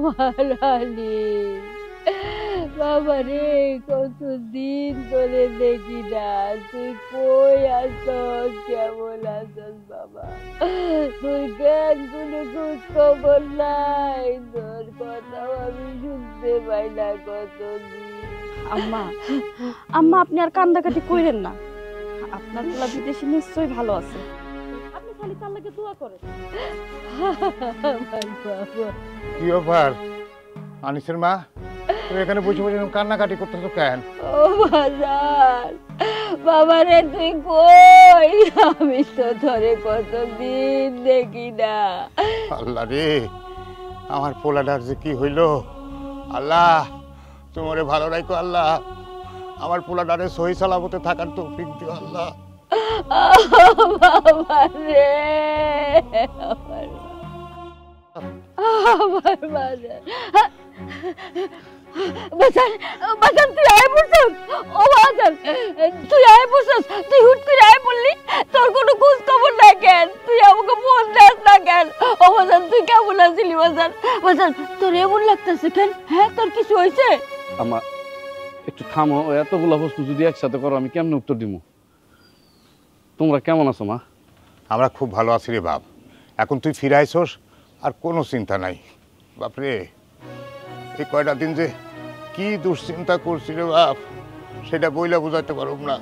আমার রানী বাবা রে, কতদিন ধরে দেখি না, তুই কই আছস, কেমন আছস বাবা? তুই কেন কোনো খোঁজ খবর নাই? তোর কথাও আমি শুনতে পাই না কতদিন। আম্মা আম্মা আপনি আর কান্দাকাটি কইরেন না, আপনার পোলা বিদেশে নিশ্চয়ই ভালো আছে, আপনি খালি তার লাগে দোয়া করেন। আমার বাবা। কি ব্যাপার আনিসের মা, তুমি এখানে বসে বসে কান্নাকাটি করতেছো কেন? ও বাজার বাবা রে, তুই কই? আমি তো ধরে কতদিন দেখি না। আল্লাহ রে, আমার পোলাটার যে কি হইলো, আল্লাহ তোমারে ভালো রাখো আল্লাহ, আমার পোলাটারে সহি সালামতে থাকার তৌফিক দিও আল্লাহ। বাবা রে, আমার বাজার বাজার বাজার, তুই আয় পড়ছস? ও বাজার, তুই আয় পড়ছস? তুই হুট করে আয় পড়লি, তোর কোনো খোঁজ খবর নাই কেন? তুই আমাকে ফোন দেস না কেন? ও বাজার, তুই কেমন আছিলি বাজার? বাজার, তোর এমন লাগতেছে কেন? হ্যাঁ, তোর কিছু হয়েছে? আমা একটু থামো, এতগুলা বস্তু যদি একসাথে করো আমি কেমনে উত্তর দিব? তোমরা কেমন আছো মা? আমরা খুব ভালো আছি রে বাপ, এখন তুই ফিরে আইছস আর কোনো চিন্তা নাই। বাপরে, এই কয়টা দিন যে কি দুশ্চিন্তা করছি রে বাপ, সেটা বইলা বুঝাতে পারব না।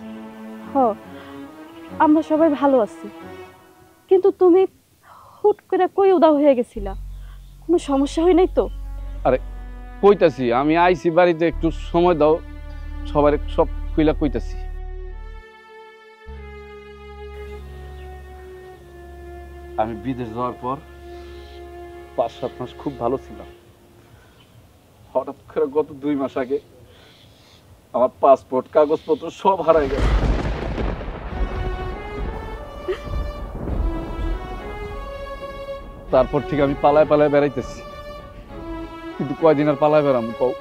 হ, আমরা সবাই ভালো আছি, কিন্তু তুমি হুট করে কই উদাও হয়ে গেছিলা? কোনো সমস্যা হয় নাই তো? আরে কইতাছি, আমি আইছি বাড়িতে, একটু সময় দাও, সবার সব কইলা কইতাছি। আমি বিদেশ যাওয়ার পর 5-7 মাস খুব ভালো ছিলাম। হঠাৎ করে গত 2 মাস আগে আমার পাসপোর্ট কাগজপত্র সব হারাই গেল। তারপর থেকে আমি পালায় পালায় বেড়াইতেছি, কিন্তু কয়দিন আর পালায় বেড়ামু কও?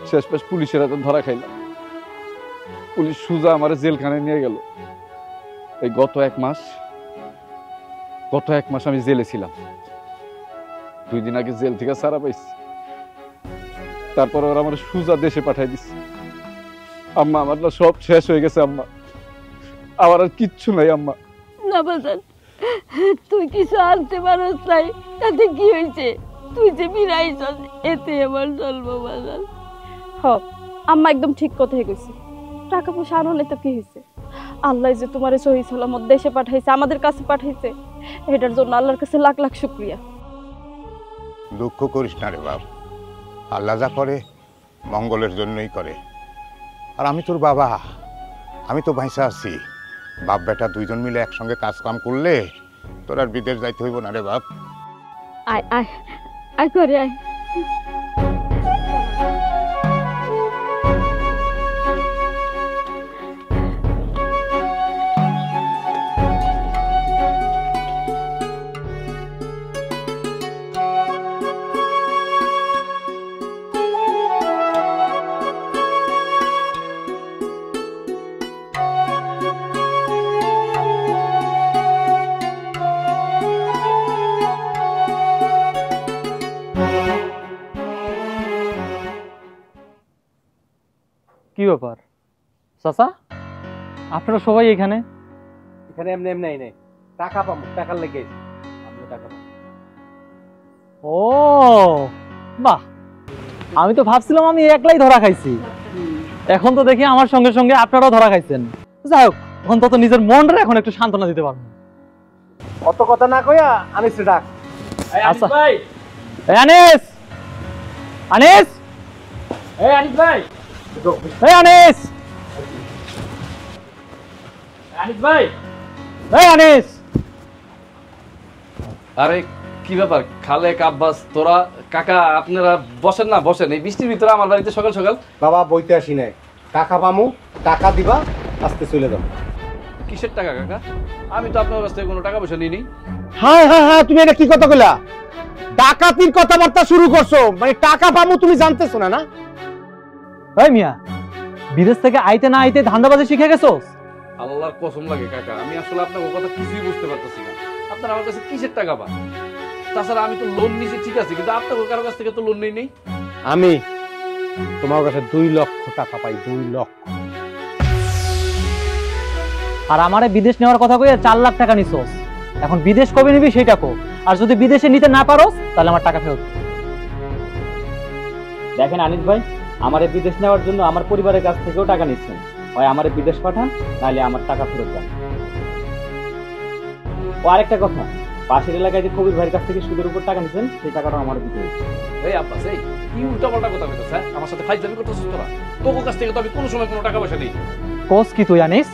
শেষমেশ পুলিশের হাতে ধরা খাইলাম। পুলিশ সুজা আমার জেলখানায় নিয়ে গেল। এই গত এক মাস আমি জেলে ছিলাম। 2 দিন আগে জেল থেকে ছাড়া পাইছি, তারপর ওরা আমার সুজা দেশে পাঠাই দিচ্ছে। আম্মা, আমার না সব শেষ হয়ে গেছে আম্মা, আমার আর কিচ্ছু নাই আম্মা। না বাজার, তুই কিছু আনতে পারস নাই, তাতে কি হয়েছে? তুই যে ফিরাইছস, এতে আমার চলবো বাজার। হ, আম্মা একদম ঠিক কথাই কইছে। টাকা পয়সা আনলে তো কি হয়েছে? আল্লাহ যে তোমার সহি সালামত দেশে পাঠাইছে, আমাদের কাছে পাঠাইছে, এটার জন্য আল্লাহর কাছে লাখ লাখ শুকরিয়া। দুঃখ করিস না রে বাপ, আল্লাহ যা করে মঙ্গলের জন্যই করে। আর আমি তোর বাবা, আমি তো ভাইসা আছি। বাপ বেটা দুইজন মিলে একসঙ্গে কাজ কাম করলে তোর আর বিদেশ যাইতে হইব না রে বাপ। আয় আয় আয় করে আয়। কি ব্যাপার চাচা, আপনারা সবাই এখানে? এখানে এমনি এমনি নেই, টাকা পাবো, টাকার লেগে আমি টাকা পাবো। ও বাহ, আমি তো ভাবছিলাম আমি একলাই ধরা খাইছি, এখন তো দেখি আমার সঙ্গে সঙ্গে আপনারাও ধরা খাইছেন। যাই হোক, এখন তো নিজের মনটা এখন একটু সান্ত্বনা দিতে পারবো। অত কথা না কইয়া আনিস ডাক। আচ্ছা ভাই, আনিস, আনিস, আনিস ভাই, আনিস, আনিস ভাই, আনিস। আরে কি ব্যাপার খালেক, আব্বাস, তোরা, কাকা, আপনারা বসেন না, বসেন। এই বৃষ্টির ভিতরে আমার বাড়িতে সকাল সকাল? বাবা বইতে আসি নাই, টাকা পামু, টাকা দিবা, আস্তে চলে যাবো। কিসের টাকা কাকা? আমি তো আপনার কাছ থেকে কোনো টাকা পয়সা নিইনি। হ্যাঁ হ্যাঁ হ্যাঁ, তুমি এটা কি কথা কইলা? ডাকাতির কথাবার্তা শুরু করছো, মানে টাকা পামু তুমি জানতেছো না? না এই মিয়া, বিদেশ থেকে আইতে না আইতে ধান্দাবাজি শিখে গেছোস? আল্লাহর কসম লাগে কাকা, আমি আসলে আপনার কথা কিছুই বুঝতে পারতেছি না। আপনারা আমার কাছে কিসের টাকা পান? তাছাড়া আমি তো লোন নিয়েছি ঠিক আছে, কিন্তু আপনার কারো কাছ থেকে তো লোন নেই নেই। আমি তোমার কাছে 2 লক্ষ টাকা পাই, 2 লক্ষ। আর আমারে বিদেশ নেওয়ার কথা কইয়া 4 লাখ টাকা নিছস। এখন বিদেশ কবে নিবি সেটা কো। আর যদি বিদেশে নিতে না পারোস তাহলে আমার টাকা ফেরত। দেখেন আনিস ভাই, আমারে বিদেশ নেওয়ার জন্য আমার পরিবারের কাছ থেকেও টাকা নিচ্ছেন। হয় আমারে বিদেশ পাঠান, নাহলে আমার টাকা ফেরত দেন। ও আরেকটা কথা, পাশের এলাকায় যে কবির ভাইয়ের কাছ থেকে সুদের উপর টাকা নিচ্ছেন, সেই টাকাটা আমার দিতে হবে। এই আব্বাস, এই কি উল্টাপাল্টা কথা কইতাছ? হ্যাঁ, আমার সাথে ফাইজলামি করতেছিস তোরা? তোর কাছ থেকে তো আমি কোনো সময় কোনো টাকা পয়সা নেই। কোস কি তুই আনিস?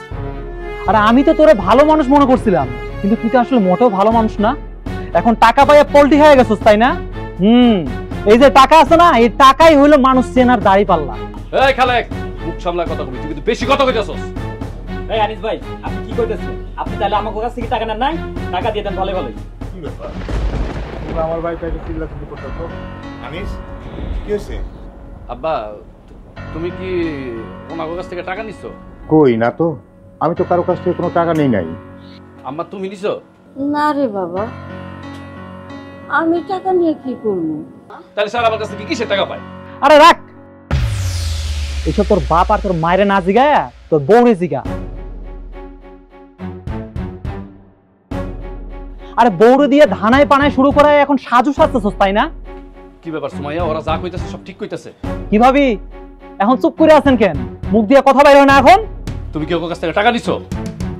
আরে আমি তো তোরে ভালো মানুষ মনে করছিলাম, কিন্তু তুই তো আসলে মোটেও ভালো মানুষ না। এখন টাকা পাইয়া পল্টি হয়ে গেছিস, তাই না? এই যে টাকা আছে না, এই টাকাই হইলো মানুষ চেনার দাড়ি পাল্লা। এই খালেক, মুখ সামলা কথা কবি, তুই কিন্তু বেশি কথা কইতাছস। এই আনিস ভাই, আপনি কি কইতেছেন? আপনি তাহলে আমার কাছ থেকে টাকা নেন নাই? টাকা দিয়ে দেন, ভালো ভালোই। কি ব্যাপার? তোমরা আমার ভাইটাকে চিল্লাচিল্লি করতেছো। আনিস, কি হয়েছে? আব্বা, তুমি কি ওনার কাছ থেকে টাকা নিছো? কই না তো, আমি তো কারো কাছ থেকে কোনো টাকা নেই নাই। আম্মা, তুমি নিছো? না রে বাবা, আমি টাকা নিয়ে কি করবো? তাহলে স্যার আমার কাছ থেকে কিসের টাকা পায়? আরে রাখ, এইসব তোর বাপ আর তোর মায়ের না জিগায়া তোর বউরে জিগা। আরে বউরে দিয়ে ধানায় পানায় শুরু করায় এখন সাজু সাজতেছস, তাই না? কি ব্যাপার সুমাইয়া, ওরা যা কইতাছে সব ঠিক কইতাছে? কি ভাবি এখন চুপ করে আছেন কেন? মুখ দিয়ে কথা বাইরে হয় না এখন? তুমি কি ওর কাছ থেকে টাকা নিছো?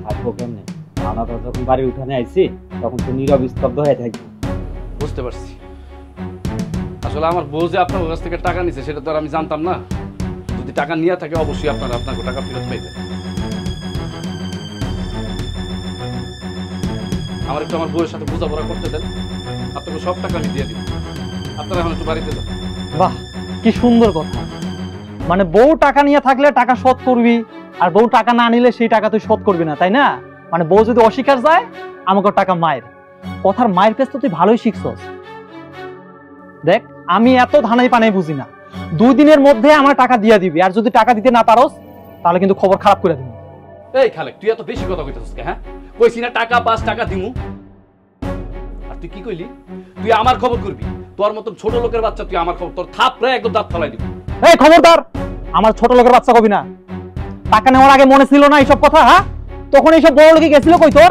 আসবো কেমনে? আমরা তো যখন বাড়ির উঠানে আইছি তখন তো নীরব স্তব্ধ হয়ে থাকবো। বুঝতে পারছি। আসলে আমার বউ যে আপনার কাছ থেকে টাকা নিছে সেটা তো আর আমি জানতাম না। যদি টাকা নিয়ে থাকে অবশ্যই আপনাকে টাকা ফেরত পাইবেন। আমার একটু আমার বউয়ের সাথে বোঝাপড়া করতে দেন, আপনাকে সব টাকা আমি দিয়ে দিব। আপনারা এখন একটু বাড়িতে যান। বাহ, কি সুন্দর কথা। মানে বউ টাকা নিয়ে থাকলে টাকা শোধ করবি, আর বউ টাকা না নিলে সেই টাকা তুই শোধ করবি না, তাই না? মানে বউ যদি অস্বীকার যায়, আমাকে টাকা মায়ের কথার মায়ের পেছ তো তুই ভালোই শিখছস। দেখ, আমি এত ধানাই পানাই বুঝি না। 2 দিনের মধ্যে আমার টাকা দিয়ে দিবি, আর যদি টাকা দিতে না পারোস তাহলে কিন্তু খবর খারাপ করে দিবি। এই খালেক, তুই এত বেশি কথা কইতাছিস কে? হ্যাঁ, কইছি না টাকা পাস, টাকা দিমু। আর তুই কি কইলি? তুই আমার খবর করবি? তোর মতন ছোট লোকের বাচ্চা তুই আমার খবর, তোর থাপড়ে একদম দাঁত ফলাই দিবি। এই খবরদার, আমার ছোট লোকের বাচ্চা কবি না। টাকা নেওয়ার আগে মনে ছিল না এইসব কথা? হ্যাঁ, তখন এইসব বড় লোকে গেছিল কই তোর?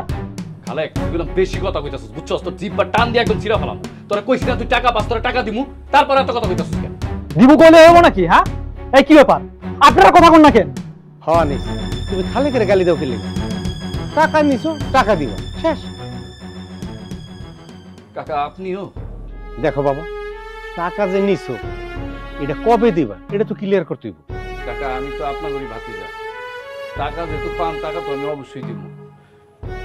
খালেক, তুই একদম বেশি কথা কইতাছিস, বুঝছস? তোর জিহ্বা টান দিয়ে একদম ছিঁড়া ফেলাম। তোরা কইছিস না তুই টাকা পাস, তোরা টাকা দিমু, তারপর এত কথা কইতাছিস কেন? দিবু কইলে হইব নাকি? হ্যাঁ, এই কি ব্যাপার? আপনারা কথা কোন না কেন? হ্যাঁ আনিস, তুমি খালি করে গালি দাও খেলে। টাকা নিছো, টাকা দিবা, শেষ। কাকা, আপনিও? দেখো বাবা, টাকা যে নিছো এটা কবে দিবা এটা তো ক্লিয়ার করতে হইব। কাকা, আমি তো আপনারই ভাতিজা। টাকা যেহেতু পান, টাকা তো আমি অবশ্যই দিব।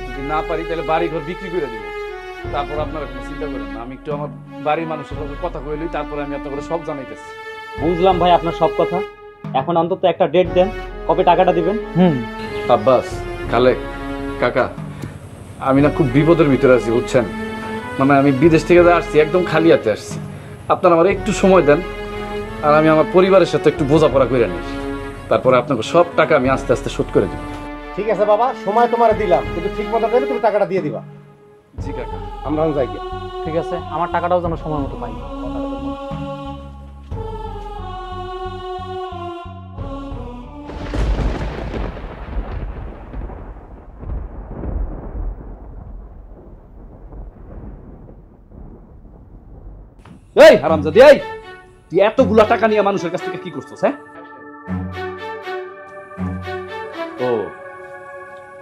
যদি না পারি তাহলে বাড়ি ঘর বিক্রি করে দিব। তারপর আপনারা কোনো চিন্তা করেন না, আমি একটু আমার বাড়ির মানুষের সাথে কথা কইলি, তারপরে আমি আপনাকে সব জানাইতেছি। বুঝলাম ভাই আপনার সব কথা। এখন অন্তত একটা ডেট দেন, কবে টাকাটা দিবেন। আব্বাস, খালেক, কাকা, আমি না খুব বিপদের ভিতরে আছি, বুঝছেন? মানে আমি বিদেশ থেকে আসছি, একদম খালি হাতে আসছি। আপনারা আমার একটু সময় দেন, আর আমি আমার পরিবারের সাথে একটু বোঝাপড়া করে নিই। তারপরে আপনাকে সব টাকা আমি আস্তে আস্তে শোধ করে দেব। ঠিক আছে বাবা, সময় তোমার দিলাম, কিন্তু ঠিক মতো পেলে তুমি টাকাটা দিয়ে দিবা। জি কাকা। আমরা যাই গিয়া। ঠিক আছে, আমার টাকাটাও যেন সময় মতো পাই। এই হারামজাদি, এই তুই এতগুলা টাকা নিয়ে মানুষের কাছ থেকে কি করছিস? হ্যাঁ, ও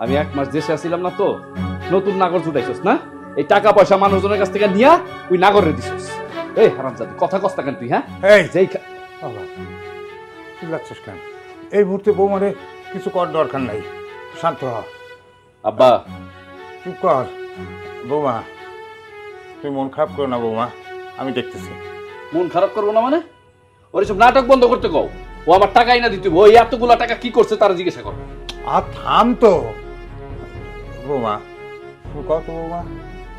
আমি 1 মাস দেশে আসছিলাম না তো, নতুন নাগর জুটাইছিস না? এই টাকা পয়সা মানুষজনের কাছ থেকে নিয়া ওই নাগরে দিছিস। এই হারামজাদি, কথা কস্তা কেন তুই? হ্যাঁ, এই যেই বাবা, চিল্লাচ্ছিস কেন? এই মুহূর্তে বৌমারে কিছু কর দরকার নাই, শান্ত হ। আব্বা, চুপ কর। বৌমা, তুই মন খারাপ করো না বৌমা, আমি দেখতেছি। মন খারাপ করবো না মানে? ওর সব নাটক বন্ধ করতে কও। ও আমার টাকাই না দিতে, ওই এতগুলা টাকা কি করছে তারা জিজ্ঞাসা কর। আর থাম তো বৌমা, তুমি কত বৌমা,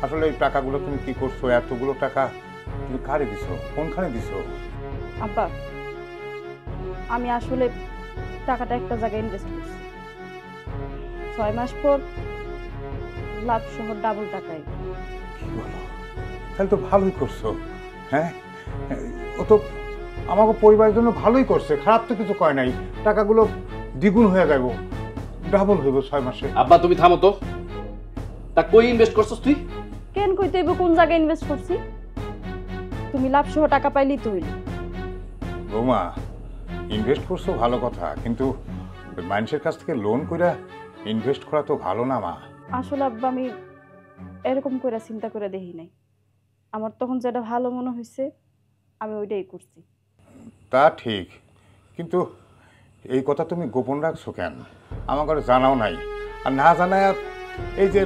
আসলে এই টাকাগুলো তুমি কি করছো? এতগুলো টাকা তুমি কারে দিছো, কোনখানে দিছো? আব্বা, আমি আসলে টাকাটা একটা জায়গায় ইনভেস্ট করছি। 6 মাস পর লাভ সহ ডাবল টাকায়। কি বলো? তাহলে তো ভালোই করছো। হ্যাঁ, ও তো আমাকে পরিবারের জন্য ভালোই করছে, খারাপ তো কিছু কয় নাই। টাকাগুলো দ্বিগুণ হয়ে যাব, ডাবল হইব 6 মাসে। আব্বা তুমি থামো তো, তা কই ইনভেস্ট করছস তুই? কেন কইতে হইব কোন জায়গায় ইনভেস্ট করছি? তুমি লাভ সহ টাকা পাইলেই তো হইল। বৌমা, ইনভেস্ট করছো ভালো কথা, কিন্তু মানুষের কাছ থেকে লোন কইরা ইনভেস্ট করা তো ভালো না মা। আসলে আব্বা আমি এরকম করে চিন্তা করে দেখি নাই। আমার তখন যেটা ভালো মনে হয়েছে আমি ওইটাই করছি। তা ঠিক, কিন্তু এই কথা তুমি গোপন রাখছো কেন? আমার ঘরে জানাও নাই, আর না জানায় এই যে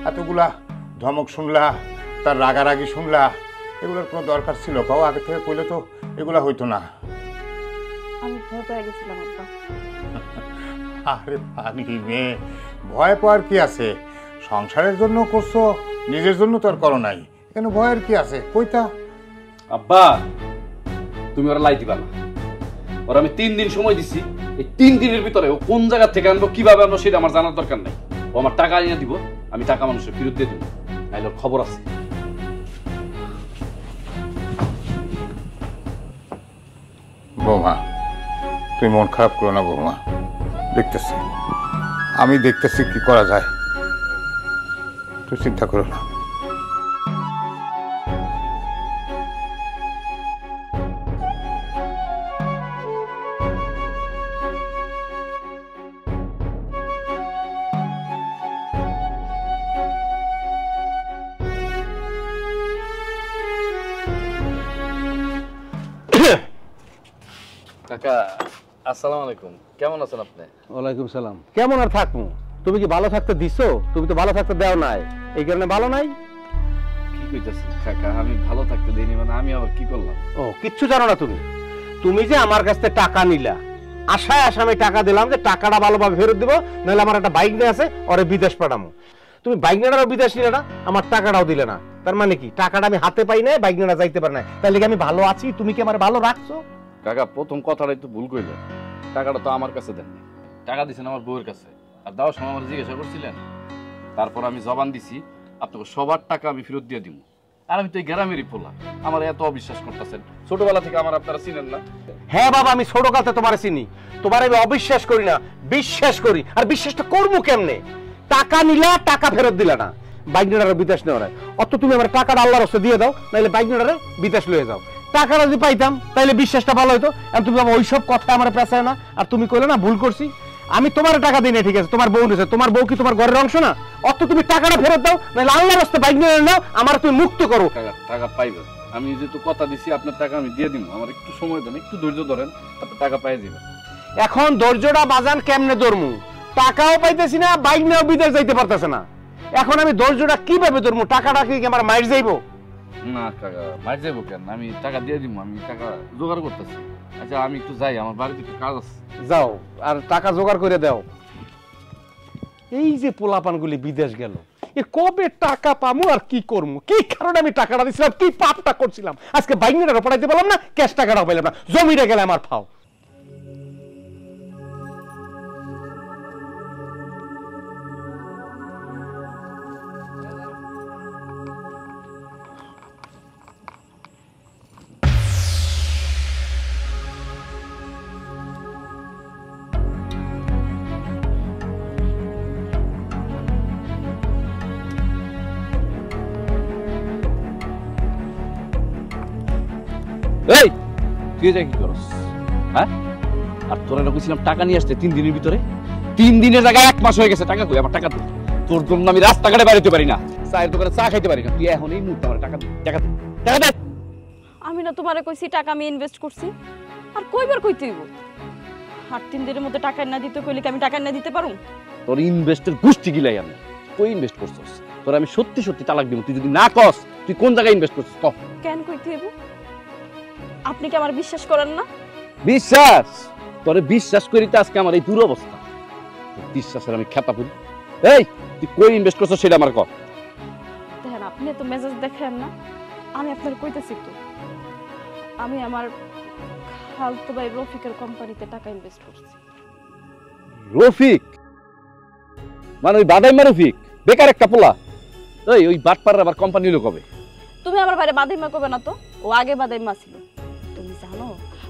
এতগুলা ধমক শুনলা, তার রাগারাগি শুনলা, এগুলোর কোনো দরকার ছিল? কাউ আগে থেকে কইলে তো এগুলা হইতো না। আমি ভয় পেয়ে গেছিলাম আব্বা। আরে পাগলি মেয়ে, ভয় পাওয়ার কি আছে? সংসারের জন্য করছো, নিজের জন্য তো আর করো নাই, এখানে ভয়ের কি আছে? কইতা। আব্বা তুমি ওরা লাই দিবা না। ওরা আমি 3 দিন সময় দিছি, এই 3 দিনের ভিতরে ও কোন জায়গা থেকে আনবো, কিভাবে আনবো সেটা আমার জানার দরকার নাই। ও আমার টাকা এনে দিব, আমি টাকা মানুষের ফেরত দিয়ে দিব, নাইলে ওর খবর আছে। বৌমা, তুই মন খারাপ করো না বৌমা, দেখতেছি আমি দেখতেছি কি করা যায়, তুই চিন্তা করো না। কাকা আসসালামু আলাইকুম, কেমন আছেন আপনি? ওয়ালাইকুম সালাম। কেমন আর থাকবো? তুমি কি ভালো থাকতে দিছো? তুমি তো ভালো থাকতে দেও নাই, এই কারণে ভালো নাই। কি কইতাছেন কাকা? আমি ভালো থাকতে দেইনি মানে আমি আবার কি করলাম? ও কিচ্ছু জানো না তুমি। তুমি যে আমার কাছ থেকে টাকা নিলা, আশায় আমি টাকা দিলাম যে টাকাটা ভালোভাবে ফেরত দিব, নাহলে আমার একটা বাইক নিয়ে আছে ওরে বিদেশ পাঠামো। তুমি বাইক নেড়ারও বিদেশ নিলে না, আমার টাকাটাও দিলে না। তার মানে কি টাকাটা আমি হাতে পাই না, বাইক নেড়া যাইতে পারে না, তাহলে কি আমি ভালো আছি? তুমি কি আমার ভালো রাখছো? কাকা প্রথম কথাটাই তো ভুল কইলেন, টাকাটা তো আমার কাছে দেননি, টাকা দিছেন আমার বউয়ের কাছে। আর দেওয়ার সময় আমার জিজ্ঞাসা করছিলেন, তারপর আমি জবান দিছি আপনাকে সবার টাকা আমি ফেরত দিয়ে দিব। আর আমি তো এই গ্রামেরই পোলা, আমার এত অবিশ্বাস করতেছেন, ছোটবেলা থেকে আমার আপনারা চিনেন না। হ্যাঁ বাবা, আমি ছোট কালতে তোমার চিনি, তোমার আমি অবিশ্বাস করি না, বিশ্বাস করি। আর বিশ্বাসটা করবো কেমনে? টাকা নিলা, টাকা ফেরত দিলা না, বাইক নেড়ারে বিদেশ নেওয়া নাই। অত তুমি আমার টাকাটা আল্লাহর রাস্তায় দিয়ে দাও, নাহলে বাইক নেড়ারে বিদেশ লয়ে যাও। টাকাটা যদি পাইতাম তাহলে বিশ্বাসটা ভালো হইতো। এখন তুমি আমার ওইসব কথা আমার পেছায় না। আর তুমি কইলে না ভুল করছি, আমি তোমার টাকা দিই না, ঠিক আছে? তোমার বউ নিয়েছে, তোমার বউ কি তোমার ঘরের অংশ না? অত তুমি টাকাটা ফেরত দাও, নাহলে আল্লাহর রাস্তায় বাইক নিয়ে নাও, আমার তুমি মুক্ত করো। টাকা পাইবেন, আমি যেহেতু কথা দিছি আপনার টাকা আমি দিয়ে দিব। আমার একটু সময় দেন, একটু ধৈর্য ধরেন, আপনার টাকা পাই যাবেন। এখন ধৈর্যটা বাজান কেমনে ধরমু? টাকাও পাইতেছি না, বাইক নিয়েও বিদেশ যাইতে পারতেছে না। এখন আমি ধৈর্যটা কিভাবে ধরমু? টাকাটা কি আমার মাইর যাইবো? না কাকা, মার যাবো কেন? আমি টাকা দিয়ে দিব, আমি টাকা জোগাড় করতেছি। আচ্ছা আমি একটু যাই, আমার বাড়িতে একটু কাজ আছে। যাও, আর টাকা জোগাড় করে দাও। এই যে পোলাপানগুলি বিদেশ গেল, এ কবে টাকা পামু আর কি করমু? কি কারণে আমি টাকাটা দিছিলাম, কি পাপটা করছিলাম? আজকে বাইক নিয়ে পড়াইতে পারলাম না, ক্যাশ টাকাটাও পাইলাম না, জমিটা গেলে আমার ফাও। এই তুই এটা কি করস? হ্যাঁ, আর তোরা কইছিলাম টাকা নিয়ে আসতে 3 দিনের ভিতরে, 3 দিনের জায়গায় 1 মাস হয়ে গেছে। টাকা কই? আমার টাকা দে। তোর জন্য আমি রাস্তাঘাটে বেরোতে পারি না, চায়ের দোকানে চা খাইতে পারি না। তুই এখন এই মুহূর্তে আমার টাকা দে, টাকা দে, টাকা দে। আমি না তোমারে কইছি টাকা আমি ইনভেস্ট করছি, আর কয়বার কইতে হইব? আর 3 দিনের মধ্যে টাকা না দিতে কইলে কি আমি টাকা না দিতে পারুম? তোর ইনভেস্টের গোষ্ঠী গিলাই আমি। কই ইনভেস্ট করছস? তোর আমি সত্যি সত্যি তালাক দিব তুই যদি না কস তুই কোন জায়গায় ইনভেস্ট করছস। ক কেন কইতে হইব? আপনি কি আমার বিশ্বাস করেন না? বিশ্বাস? তোরে বিশ্বাস করিতে আজকে আমার এই দুরবস্থা। বিশ্বাসের আমি খেতা পুরি। এই তুই কই ইনভেস্ট করছস সেটা আমার ক। দেখেন আপনি তো মেজাজ দেখেন না, আমি আপনার কইতেছি তো, আমি আমার খালতো ভাই রফিকের কোম্পানিতে টাকা ইনভেস্ট করছি। রফিক মানে ওই বাদাইমা রফিক, বেকার একটা পোলা। ওই বাটপাড়ার আবার কোম্পানি হলো কবে? তুমি আমার বাইরে বাদাইমা করবে না তো, ও আগে বাদাইমা ছিল। তুমি জানো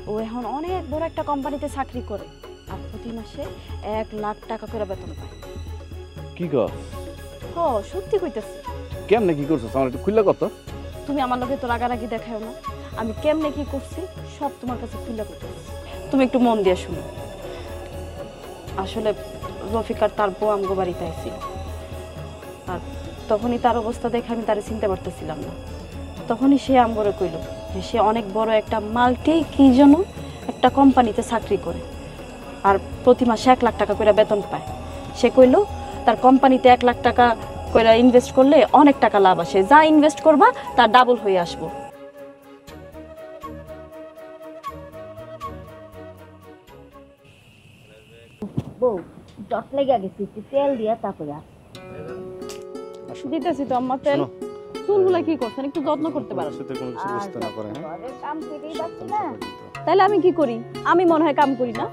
ও এখন অনেক বড় একটা কোম্পানিতে চাকরি করে, আর প্রতি মাসে 1 লাখ টাকা করে বেতন পায়। কি কর? ও সত্যি কইতেছি। কেমনে কি করছস আমার একটু খুললা কত? তুমি আমার লগে তো রাগারাগি দেখাও না, আমি কেমনে কি করছি সব তোমার কাছে খুলে কইতেছি। তুমি একটু মন দিয়ে শুনো। আসলে রফিক আর তার বউ আমগো বাড়িতে আইছিল, আর তখনই তার অবস্থা দেখে আমি তারে চিনতে পারতেছিলাম না। তখনই সে আমগরে কইল যে সে অনেক বড় একটা মাল্টি কি যেন একটা কোম্পানিতে চাকরি করে, আর প্রতি মাসে 1 লাখ টাকা করে বেতন পায়। সে কইল তার কোম্পানিতে 1 লাখ টাকা করে ইনভেস্ট করলে অনেক টাকা লাভ আসে, যা ইনভেস্ট করবা তার ডাবল হয়ে আসবো। বউ জট লেগে গেছে, একটু তেল দিয়া তারপরে দিতেছি তো আম্মা তেল। চুলগুলা কি করছেন, একটু যত্ন করতে পারেন। ঘরের কাম কেটেই যাচ্ছে না। তাহলে আমি কি করি? আমি মনে হয় কাম করি না।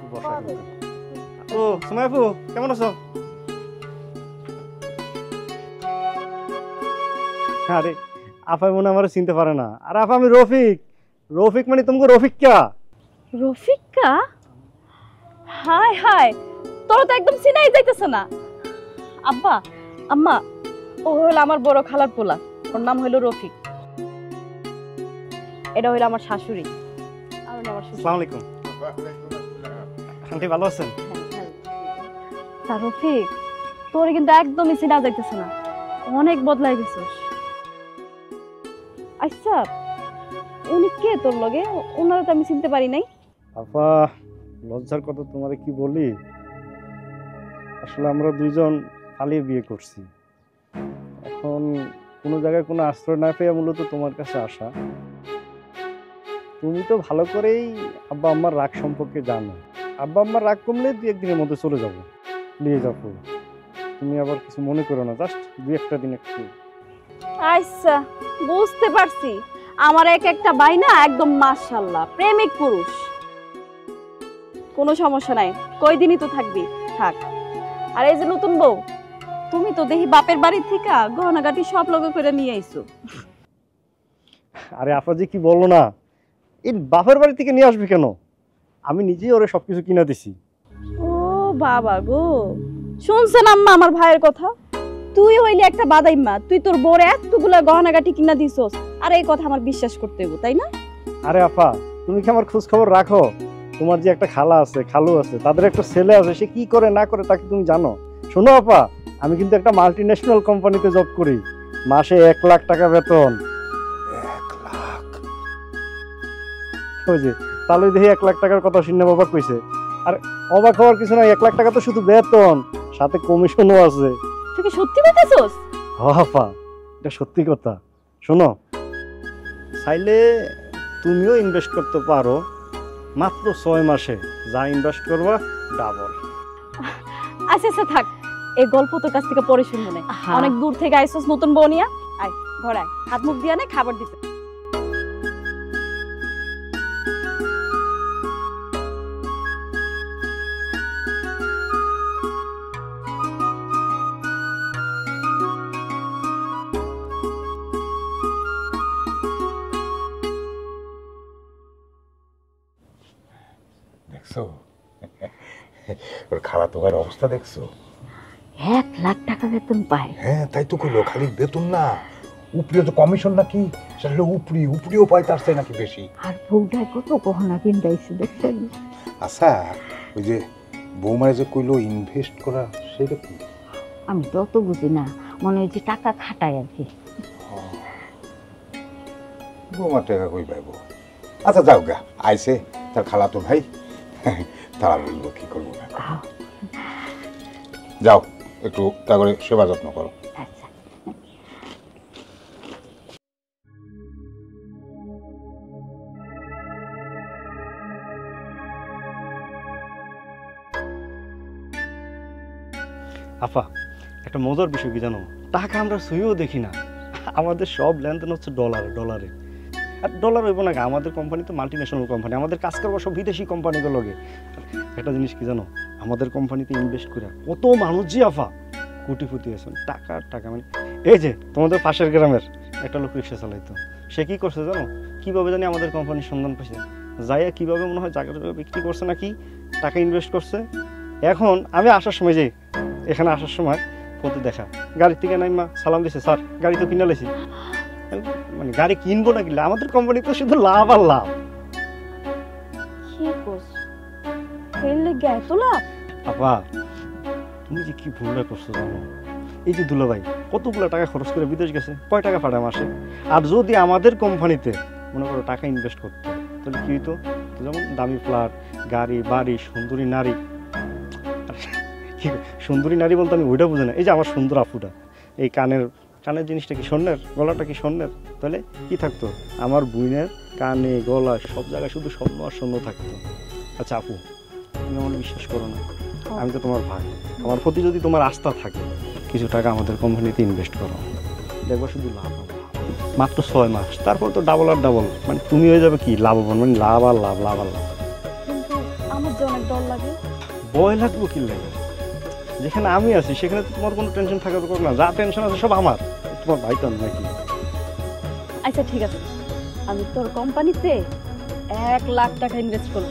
ও সুমাইয়া আপু কেমন আছো? আরে আপাই মনে আমার চিনতে পারে না। আর আপা আমি রফিক। রফিক মানে তুমি রফিক কা? রফিকা? হাই হাই, তোর তো একদম চিনাই যাইতেছে না। আব্বা আম্মা, ও হলো আমার বড় খালার পোলা, ওর নাম হলো রফিক। এটা হলো আমার শাশুড়ি। আর উনি আমার শ্বশুর। আসসালামু আলাইকুম। আন্টি ভালো আছেন? তা রফিক, তোর কিন্তু একদমই চিনা যাইতেছে না, অনেক বদলাই গেছিস। আচ্ছা উনি কে তোর লগে? ওনারা তো আমি চিনতে পারি নাই। আপা লজ্জার কথা তোমারে কি বলি, আসলে আমরা দুইজন পালিয়ে বিয়ে করছি। এখন কোনো জায়গায় কোনো আশ্রয় না পেয়ে মূলত তোমার কাছে আসা। তুমি তো ভালো করেই আব্বা আম্মার রাগ সম্পর্কে জানো। আব্বা আম্মার রাগ কমলে 2-1 দিনের মধ্যে চলে যাবো, নিয়ে যাবো। তুমি আবার কিছু মনে করো না, জাস্ট 2-1টা দিন একটু। আচ্ছা বুঝতে পারছি, আমার একটা ভাই না একদম মাশাআল্লাহ প্রেমিক পুরুষ। কোনো সমস্যা নাই, কয়দিনই তো থাকবি, থাক। আর এই যে নতুন বউ, তুমি তো দেখি বাপের বাড়ি থেকে গহনাগাটি সব লগে করে নিয়ে আইছো। আরে আপা যে কি বললো না, এই বাপের বাড়ি থেকে নিয়ে আসবে কেন? আমি নিজেই ওরে সবকিছু কিনা দিছি। ও বাবা গো, শুনছেন আম্মা আমার ভাইয়ের কথা? তুই হইলি একটা বাদাইমা, তুই তোর বড় এতগুলা গহনাগাটি কিনা দিছস, আর এই কথা আমার বিশ্বাস করতে হইব, তাই না? আরে আপা তুমি কি আমার খোঁজ খবর রাখো? তোমার যে একটা খালা আছে, খালু আছে, তাদের একটা ছেলে আছে, সে কি করে না করে তাকে তুমি জানো? শোনো আপা, আমি কিন্তু একটা মাল্টিন্যাশনাল কোম্পানিতে জব করি, মাসে 1 লাখ টাকা বেতন। 1 লাখ? ওই যে তাহলে দেখি 1 লাখ টাকার কথা শুনে বাবা কইছে। আর অবাক হওয়ার কিছু নাই, 1 লাখ টাকা তো শুধু বেতন, সাথে কমিশনও আছে। তুই কি সত্যি বলতেছস? আপা এটা সত্যি কথা। শোনো, চাইলে তুমিও ইনভেস্ট করতে পারো, মাত্র 6 মাসে যা ইনভেস্ট করবা ডাবল। আচ্ছা আচ্ছা থাক, এই গল্প তোর কাছ থেকে পরে শুনবো না। অনেক দূর থেকে আইছস নতুন বউ নিয়া, আয় ঘরে আয়, হাত মুখ দিয়া নে, খাবার দিতে। দেখছো ওর খালা তোমার অবস্থা দেখছো? 1 লাখ টাকা বেতন পায়। হ্যাঁ তাই তো কইলো, খালি বেতন না, উপরিও তো কমিশন নাকি, সেটা উপরিও পায়, তার চাই নাকি বেশি। আর বউটায় কত গহনা কিনতেছে দেখছেন? আচ্ছা ওই যে বৌমারে যে কইলো ইনভেস্ট করা, সেটা কি? আমি তো অত বুঝি না, মনে হয় যে টাকা খাটায় আর কি। বৌমার টাকা কই পাইবো? আচ্ছা যাও গা, আইসে তার খালা তো ভাই, তারা বলবো কি করবো না। যাও একটু তা করে সেবা যত্ন করো। আচ্ছা আপা একটা মজার বিষয় কি জানো, টাকা আমরা ছুঁয়েও দেখি না, আমাদের সব লেনদেন হচ্ছে ডলারে। আর ডলার হইব না, আমাদের কোম্পানি তো মাল্টিন্যাশনাল কোম্পানি, আমাদের কাজ করবো সব বিদেশি কোম্পানিগুলোকে। একটা জিনিস কি জানো, আমাদের কোম্পানিতে ইনভেস্ট করে কত মানুষ যে আপা কোটিপতি আছেন, টাকা মানে এই যে তোমাদের পাশের গ্রামের একটা লোক রিক্সা চালাইতো, সে কি করছে জানো, কিভাবে জানি আমাদের কোম্পানির সন্ধান পেয়েছে, যাইয়া কিভাবে মনে হয় জায়গাটা বিক্রি করছে নাকি, টাকা ইনভেস্ট করছে। এখন আমি আসার সময় যে এখানে আসার সময় প্রতি দেখা গাড়ি থেকে নাইমা সালাম দিছে, স্যার গাড়ি তো কিনে লাইছি। মানে গাড়ি কিনবো না কিনলে আমাদের কোম্পানি তো শুধু লাভ আর লাভ। কি করছ ফেললে গে এত লাভ? আপা তুমি যে কি ভুলটা করছো জানো, এই যে দুলাভাই কতগুলো টাকা খরচ করে বিদেশ গেছে, কয় টাকা পাঠায় মাসে, আর যদি আমাদের কোম্পানিতে মনে করো টাকা ইনভেস্ট করতো তাহলে কি হইতো, যেমন দামি ফ্ল্যাট, গাড়ি, বাড়ি, সুন্দরী নারী। সুন্দরী নারী বলতে আমি ওইটা বুঝি না, এই যে আমার সুন্দর আপুটা, এই কানের জিনিসটা কি স্বর্ণের, গলাটা কি স্বর্ণের, তাহলে কি থাকতো, আমার বুইনের কানে গলা সব জায়গায় শুধু স্বর্ণ আর স্বর্ণ থাকতো। আচ্ছা আপু, তুমি আমার বিশ্বাস করো না, আমি তো তোমার ভাই, আমার প্রতি যদি তোমার আস্থা থাকে কিছু টাকা আমাদের কোম্পানিতে ইনভেস্ট করো, দেখবো শুধু লাভ হবে। মাত্র 6 মাস, তারপর তো ডাবল আর ডাবল, মানে তুমি হয়ে যাবে কি লাভবান, মানে লাভ আর লাভ, লাভ আর লাভ। কিন্তু আমার যে অনেক ডর লাগে। ভয় লাগবো কি লাগে, যেখানে আমি আছি সেখানে তো তোমার কোনো টেনশন থাকার দরকার না, যা টেনশন আছে সব আমার, তোমার ভাই তো নাকি। আচ্ছা ঠিক আছে, আমি তোর কোম্পানিতে 1 লাখ টাকা ইনভেস্ট করব।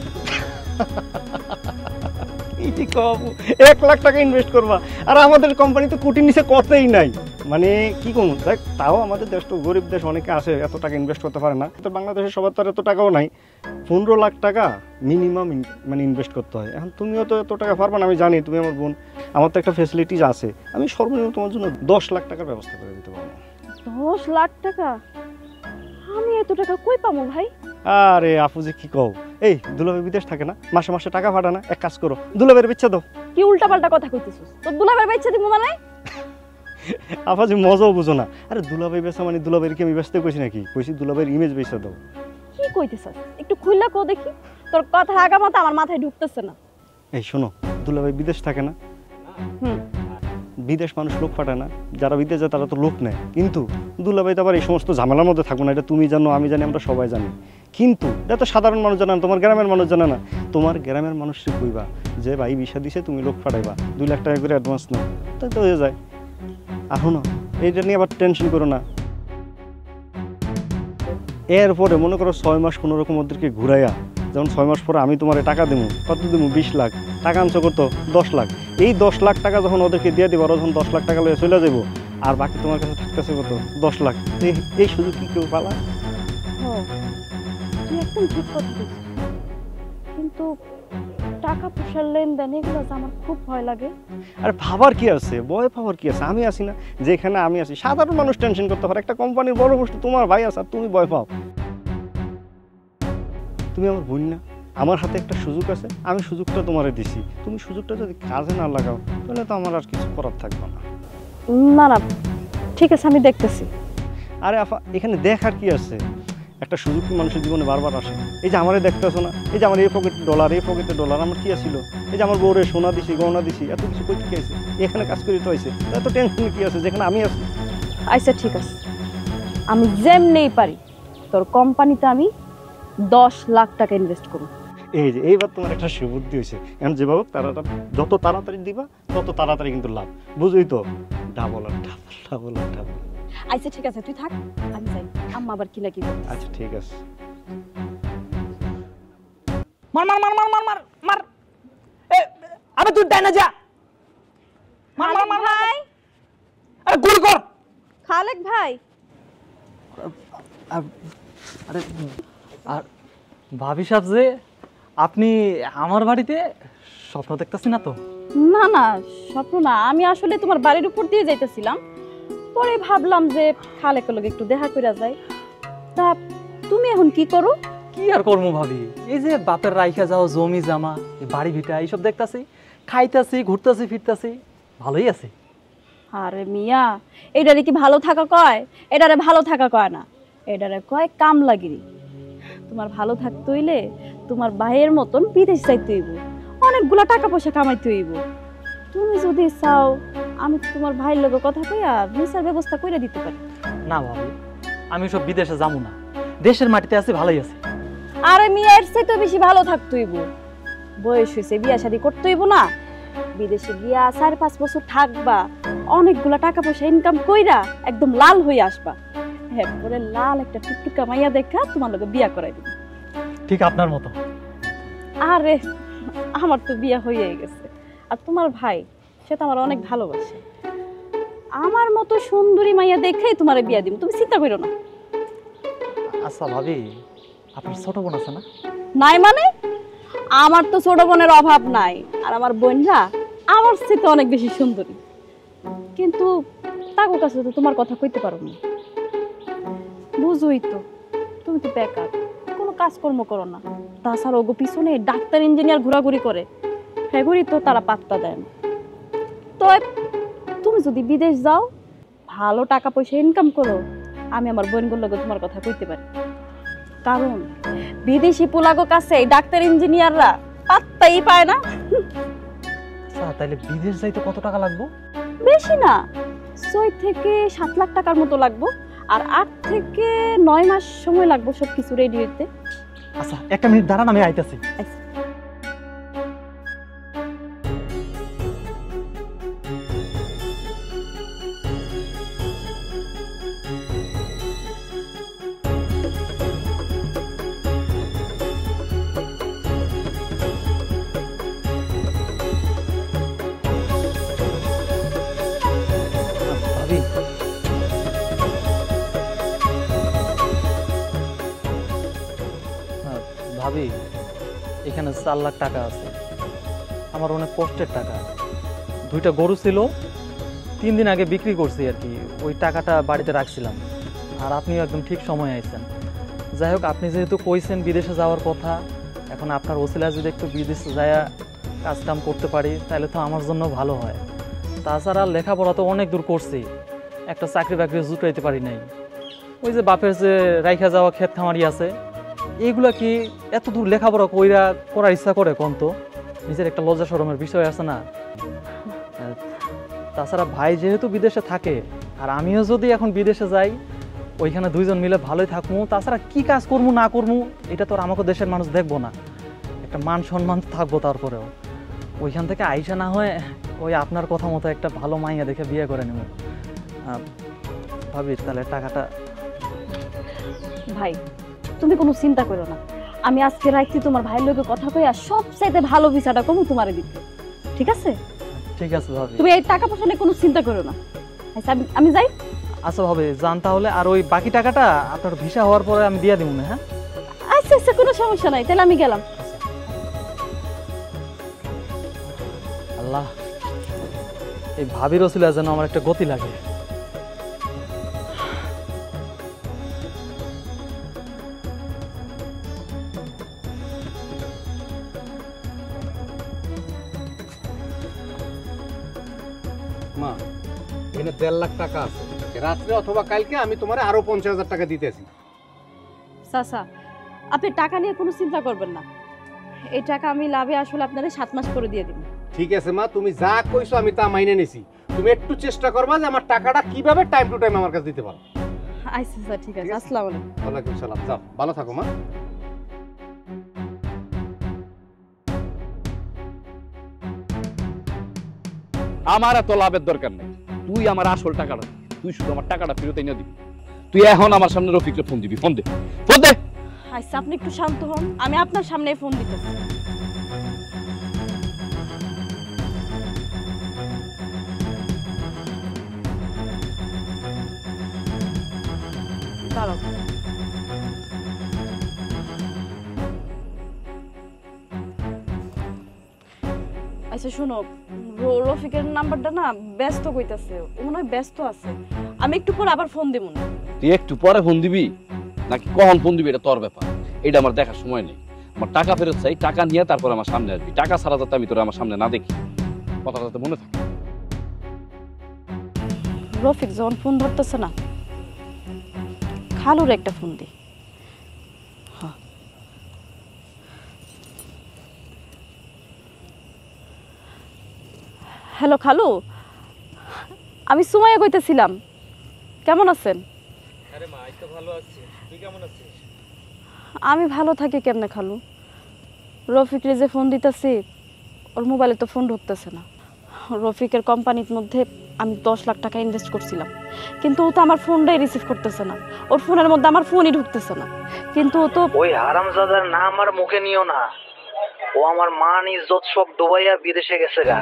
1 লাখ টাকা ইনভেস্ট করবা, আর আমাদের কোম্পানি তো কোটির নিচে কতই নাই, মানে কি করবো দেখ, তাও আমাদের দেশ তো গরিব দেশ, অনেকে আছে এত টাকা ইনভেস্ট করতে পারে না, তো বাংলাদেশের সবার তো এত টাকাও নাই। 15 লাখ টাকা মিনিমাম মানে ইনভেস্ট করতে হয়। এখন তুমিও তো এত টাকা পারবা না, আমি জানি, তুমি আমার বোন, আমার তো একটা ফ্যাসিলিটিস আছে, আমি সর্বনিম্ন তোমার জন্য 10 লাখ টাকার ব্যবস্থা করে দিতে পারবো। 10 লাখ টাকা? আমি এত টাকা কই পাবো ভাই? আরে আপু যে কি কও, এই দুলাভাই বিদেশ থাকে না, মাসে মাসে টাকা পাঠা না, এক কাজ করো দুলাভাইয়ের বেচা দাও। কি উল্টাপাল্টা কথা কইতেছিস? তোর দুলাভাইয়ের বেচা দিব মানে? আপা যে মজাও বুঝো না, আরে দুলাভাই বেচা মানে দুলাভাইয়ের কি আমি ব্যস্ত কইছি নাকি, কইছি দুলাভাইয়ের ইমেজ বেচা দাও। কি কইতেছিস একটু খুইলা কও দেখি, তোর কথা আগামাতা আমার মাথায় ঢুকতেছে না। এই শোনো, দুলাভাই বিদেশ থাকে না, হুম, বিদেশ মানুষ লোক পাঠায় না, যারা বিদেশ যায় তারা তো লোক নেয়, কিন্তু দুলাভাই তো আবার এই সমস্ত ঝামেলার মধ্যে থাকবো না, এটা তুমি জানো, আমি জানি, আমরা সবাই জানি, কিন্তু এটা তো সাধারণ মানুষ জানে না, তোমার গ্রামের মানুষ জানে না। তোমার গ্রামের মানুষকে কইবা যে ভাই ভিসা দিছে, তুমি লোক পাঠাইবা, 2 লাখ টাকা করে অ্যাডভান্স নাও, তাই তো হয়ে যায়। আর শোনো, এইটা নিয়ে আবার টেনশন করো না, এরপরে মনে করো 6 মাস কোনো রকম ওদেরকে ঘুরাইয়া, যেমন 6 মাস পরে আমি তোমার টাকা দেবো, কত দেবো, 20 লাখ টাকা আনছো, কত 10 লাখ, এই 10 লাখ টাকা যখন ওদেরকে দিয়ে দেবো, যখন 10 লাখ টাকা লয়ে চলে যাবো, আর বাকি তোমার কাছে থাকতেছে কত, 10 লাখ। এই সুযোগ কি কেউ পালা? তুই একদম ঠিক কথা বলছিস, কিন্তু টাকা পয়সার লেনদেন এগুলো আমার খুব ভয় লাগে। আর ভাবার কি আছে, ভয় পাওয়ার কি আছে, আমি আছি না, যেখানে আমি আছি সাধারণ মানুষ টেনশন করতে পারে, একটা কোম্পানির বড় বস্তু তোমার ভাই আছে আর তুমি ভয় পাও। তুমি আমার বোন না, আমার হাতে একটা সুযোগ আছে, আমি সুযোগটা তোমারে দিছি, তুমি সুযোগটা যদি কাজে না লাগাও তাহলে তো আমার আর কিছু করার থাকবে না। না না ঠিক আছে, আমি দেখতেছি। আরে আপা, এখানে দেখার কি আছে, একটা সুযোগ কি মানুষের জীবনে বারবার আসে, এই যে আমারে দেখতেছো না, এই যে আমার এই পকেটে ডলার, এই পকেটে ডলার, আমার কি আসছিল, এই যে আমার বউরে সোনা দিছি, গহনা দিছি, এত কিছু কই থেকে আছে, এখানে কাজ করি তো হয়েছে, এত টেনশন কি আছে যেখানে আমি আছি। আচ্ছা ঠিক আছে, আমি যেমনেই পারি তোর কোম্পানিতে আমি 10 লাখ টাকা ইনভেস্ট করব। এই যে এইবার তোমার একটা সুবুদ্ধি হয়েছে, এখন যেভাবে যত তাড়াতাড়ি দিবা তত তাড়াতাড়ি কিন্তু লাভ, বুঝলি তো, ডাবল আর ডাবল, ডাবল আর ডাবল। আচ্ছা ঠিক আছে, তুই থাক, আমি যাই, আম্মা আবার কি লাগি। আচ্ছা ঠিক আছে। মার মার মার মার মার মার মার, আরে তুই ডাইনা যা, মার মার মার ভাই, আরে গুলি কর। খালেক ভাই, আরে আর ভাবি সাহেব যে আপনি আমার বাড়িতে স্বপ্ন দেখতেছি না তো? না না স্বপ্ন না, আমি আসলে তোমার বাড়ির উপর দিয়ে যাইতেছিলাম, পরে ভাবলাম যে খালেকের লগে একটু দেখা কইরা যাই। তা তুমি এখন কি করো? কি আর করবো ভাবি, এই যে বাপের রাইখা যাও জমি জামা, এই বাড়ি ভিটা এইসব দেখতাছি, খাইতাছি, ঘুরতাছি, ফিরতাছি, ভালোই আছে। আরে মিয়া, এটারে কি ভালো থাকা কয়? এটারে ভালো থাকা কয় না, এটারে কয় কামলাগিরি। তোমার ভালো থাকতে হইলে তোমার ভাইয়ের মতন বিদেশ যাইতে হইব, অনেকগুলা টাকা পয়সা কামাইতে হইব। তুমি যদি চাও আমি তোমার ভাইয়ের লগে কথা কইয়া ভিসার ব্যবস্থা কইরা দিতে পারি। না ভাবি, আমি সব বিদেশে যাবো না, দেশের মাটিতে আছি, ভালোই আছে। আরে মিয়া, এর চাইতে বেশি ভালো থাকতে হইব, বয়স হয়েছে, বিয়া শাদী করতে হইব না, বিদেশে গিয়া 4-5 বছর থাকবা, অনেকগুলা টাকা পয়সা ইনকাম কইরা একদম লাল হয়ে আসবা, এরপরে লাল একটা টুকটুকা মাইয়া দেখা তোমার লগে বিয়া করাই দিব। ঠিক আপনার মতো। আরে আমার তো বিয়া হয়ে গেছে, আর তোমার ভাই সে তো আমার অনেক ভালোবাসে। আমার মতো সুন্দরী মাইয়া দেখেই তোমার বিয়া দিব, তুমি চিন্তা করো না। আচ্ছা ভাবি, আপনার ছোট বোন আছে না? নাই মানে? আমার তো ছোট বোনের অভাব নাই, আর আমার বোনরা আমার চেয়ে অনেক বেশি সুন্দরী, কিন্তু তার কাছে তো তোমার কথা কইতে পারো না। বুঝোই তো, তুমি তো বেকার, কোনো কাজকর্ম করো না। তাছাড়া ওগো পিছনে ডাক্তার ইঞ্জিনিয়ার ঘোরাঘুরি করে, ফেগুরি তো তারা পাত্তা দেয় না। তো তুমি যদি বিদেশ যাও, ভালো টাকা পয়সা ইনকাম করো, আমি আমার বোনগুলোর লগে তোমার কথা কইতে পারি। কারণ বিদেশি পোলাগো কাছে ডাক্তার ইঞ্জিনিয়াররা পাত্তাই পায় না। আচ্ছা তাইলে বিদেশ যাইতে কত টাকা লাগবে? বেশি না, 6 থেকে 7 লাখ টাকার মতো লাগবে, আর 8 থেকে 9 মাস সময় লাগবে সবকিছু রেডি হইতে। আচ্ছা একটা মিনিট দাঁড়ান, আমি আইতাছি। ভাবি, ভাবি এখানে 4 লাখ টাকা আছে, আমার অনেক কষ্টের টাকা। 2টা গরু ছিল, 3 দিন আগে বিক্রি করছি আর কি, ওই টাকাটা বাড়িতে রাখছিলাম। আর আপনিও একদম ঠিক সময় আইছেন। যাই হোক, আপনি যেহেতু কইছেন বিদেশে যাওয়ার কথা, এখন আপনার ওসিলা যদি একটু বিদেশে যায়া কাজকাম করতে পারি তাহলে তো আমার জন্য ভালো হয়। তাছাড়া লেখাপড়া তো অনেক দূর করছি, একটা চাকরি বাকরি জুটাইতে পারি নাই। ওই যে বাপের যে রাইখা যাওয়া ক্ষেত খামারি আছে, এইগুলা কি এত দূর লেখাপড়া কইরা করার ইচ্ছা করে কোন? তো নিজের একটা লজ্জা শরমের বিষয় আছে না? তাছাড়া ভাই যেহেতু বিদেশে থাকে, আর আমিও যদি এখন বিদেশে যাই, ওইখানে 2জন মিলে ভালোই থাকবো। তাছাড়া কি কাজ করবো না করবো এটা তো আর আমাকে দেশের মানুষ দেখবো না, একটা মান সম্মান থাকবো। তারপরেও ওইখান থেকে আইসা না হয় ওই আপনার কথা মতো একটা ভালো মাইয়া দেখে বিয়ে করে নেব। ভাবি তাহলে টাকাটা। ভাই তুমি কোনো চিন্তা করো না, আমি আজকে রাইতে তোমার ভাইয়ের লগে কথা কই আর সবচাইতে ভালো ভিসাটা কমু তোমারে দিতে, ঠিক আছে? ঠিক আছে ভাবি, তুমি এই টাকা পয়সা নিয়ে কোনো চিন্তা করো না। আচ্ছা আমি যাই। আচ্ছা ভাবি যান তাহলে, আর ওই বাকি টাকাটা আপনার ভিসা হওয়ার পরে আমি দিয়ে দিব না? হ্যাঁ আচ্ছা আচ্ছা, কোনো সমস্যা নাই, তাহলে আমি গেলাম। আল্লাহ, এই ভাবির ওসিলা যেন আমার একটা গতি লাগে। মা, এখানে 1.5 লাখ টাকা আছে, রাত্রে অথবা কালকে আমি তোমার আরো 50,000 টাকা দিতেছি। চাচা, আপনি টাকা নিয়ে কোনো চিন্তা করবেন না, এই টাকা আমি লাভে আসলে আপনাদের 7 মাস করে দিয়ে দিব। ঠিক আছে মা, তুমি যা কইছো আমি তা মাইনে নিছি। তুমি একটু চেষ্টা করবা যে আমার টাকাটা কিভাবে টাইম টু টাইম আমার কাছে দিতে পারো। আচ্ছা স্যার, ঠিক আছে। আসসালামু আলাইকুম। ওয়ালাইকুম সালাম। যাও, ভালো থাকো মা। আমার এত লাভের দরকার নেই, তুই আমার আসল টাকাটা, তুই শুধু আমার টাকাটা ফেরত এনে দিবি। তুই এখন আমার সামনে রফিককে ফোন দিবি, ফোন দে, ফোন দে। আচ্ছা আপনি একটু শান্ত হন, আমি আপনার সামনে ফোন দিতেছি। দাঁড়াও। আচ্ছা শোনো, রফিকের নাম্বারটা না ব্যস্ত কইতাছে, ও মনে হয় ব্যস্ত আছে, আমি একটু পর আবার ফোন দেব না। তুই একটু পরে ফোন দিবি নাকি কখন ফোন দিবি এটা তোর ব্যাপার, এটা আমার দেখার সময় নেই। আমার টাকা ফেরত চাই, টাকা নিয়ে তারপর আমার সামনে আসবি। টাকা ছাড়া যাতে আমি তোর আমার সামনে না দেখি, কথাটা যাতে মনে থাকে। রফিক যখন ফোন ধরতেছে না, খালুর একটা ফোন দি। হ্যালো খালু, আমি সুমাইয়া কইতেছিলাম, কেমন আছেন? আরে মা, এই তো ভালো আছি, তুই কেমন আছিস? আমি ভালো থাকি কেমনে খালু? রফিকরে যে ফোন দিতেছি, ওর মোবাইলে তো ফোন ঢুকতেছে না। রফিকের কোম্পানির মধ্যে আমি 10 লাখ টাকা ইনভেস্ট করছিলাম, কিন্তু ও তো আমার ফোনটাই রিসিভ করতেছে না, ওর ফোনের মধ্যে আমার ফোনই ঢুকতেছে না। কিন্তু ও তো ওই হারামজাদার নাম আমার মুখে নিও না, ও আমার মান ইজ্জত সব ডুবাইয়া বিদেশে গেছে গা।